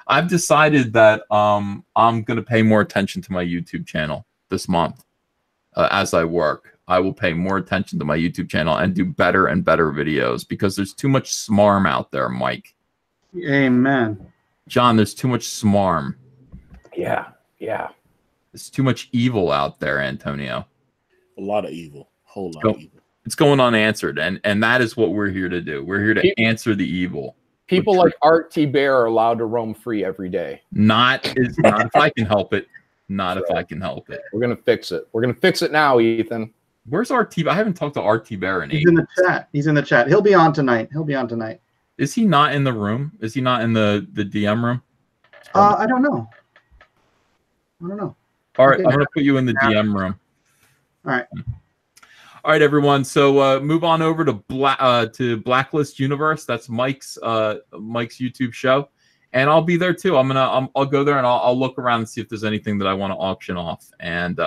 I've decided that I'm gonna pay more attention to my YouTube channel this month as I work. I will pay more attention to my YouTube channel and do better and better videos because there's too much smarm out there, Mike. Amen. John, there's too much smarm. Yeah. There's too much evil out there, Antonio. A lot of evil. Whole lot of evil. It's going unanswered, and that is what we're here to do. We're here to answer the evil. People like Art T. Bear are allowed to roam free every day. Not if I can help it. Not if I can help it. We're gonna fix it. We're gonna fix it now, Ethan. Where's RT? I haven't talked to RT Bear in He's ages. in the chat. He's in the chat. He'll be on tonight. Is he not in the room? Is he not in the DM room? I don't know. All right, Okay. I'm going to put you in the DM room. All right. All right, everyone. So move on over to Blacklist Universe. That's Mike's YouTube show, and I'll be there too. I'll go there and I'll look around and see if there's anything that I want to auction off. And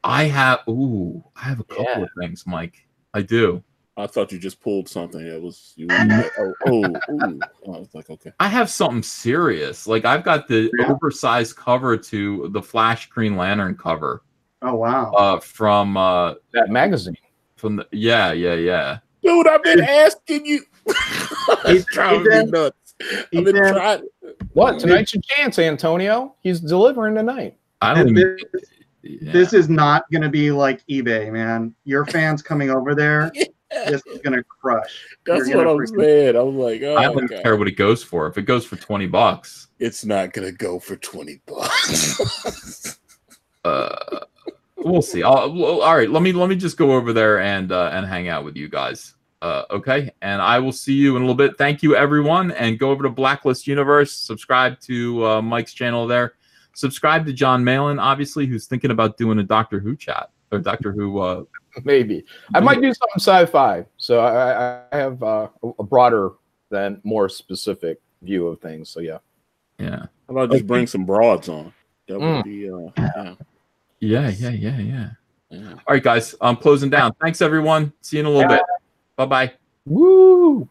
I have a couple of things, Mike. I do. I thought you just pulled something. It was you. I was like, okay. I have something serious. Like I've got the oversized cover to the Flash Green Lantern cover. Oh wow. From That magazine. From the yeah. Dude, I've been asking you. It's driving me nuts. I've been trying. What? Tonight's your chance, Antonio. He's delivering tonight. I don't even. This is not going to be like eBay, man. Your fans coming over there, this is going to crush. That's what I'm saying. I was like, oh, I don't care what it goes for. If it goes for $20, it's not going to go for $20. We'll see. All right. Let me just go over there and hang out with you guys. Okay, and I will see you in a little bit. Thank you, everyone, and go over to Blacklist Universe. Subscribe to Mike's channel there. Subscribe to John Malin, obviously, who's thinking about doing a Doctor Who chat or Doctor Who. Maybe I might do something sci-fi. So I have a broader than more specific view of things. So yeah. How about just bring some broads on? That would be Yeah. All right, guys, I'm closing down. Thanks, everyone. See you in a little bit. Bye-bye. Woo.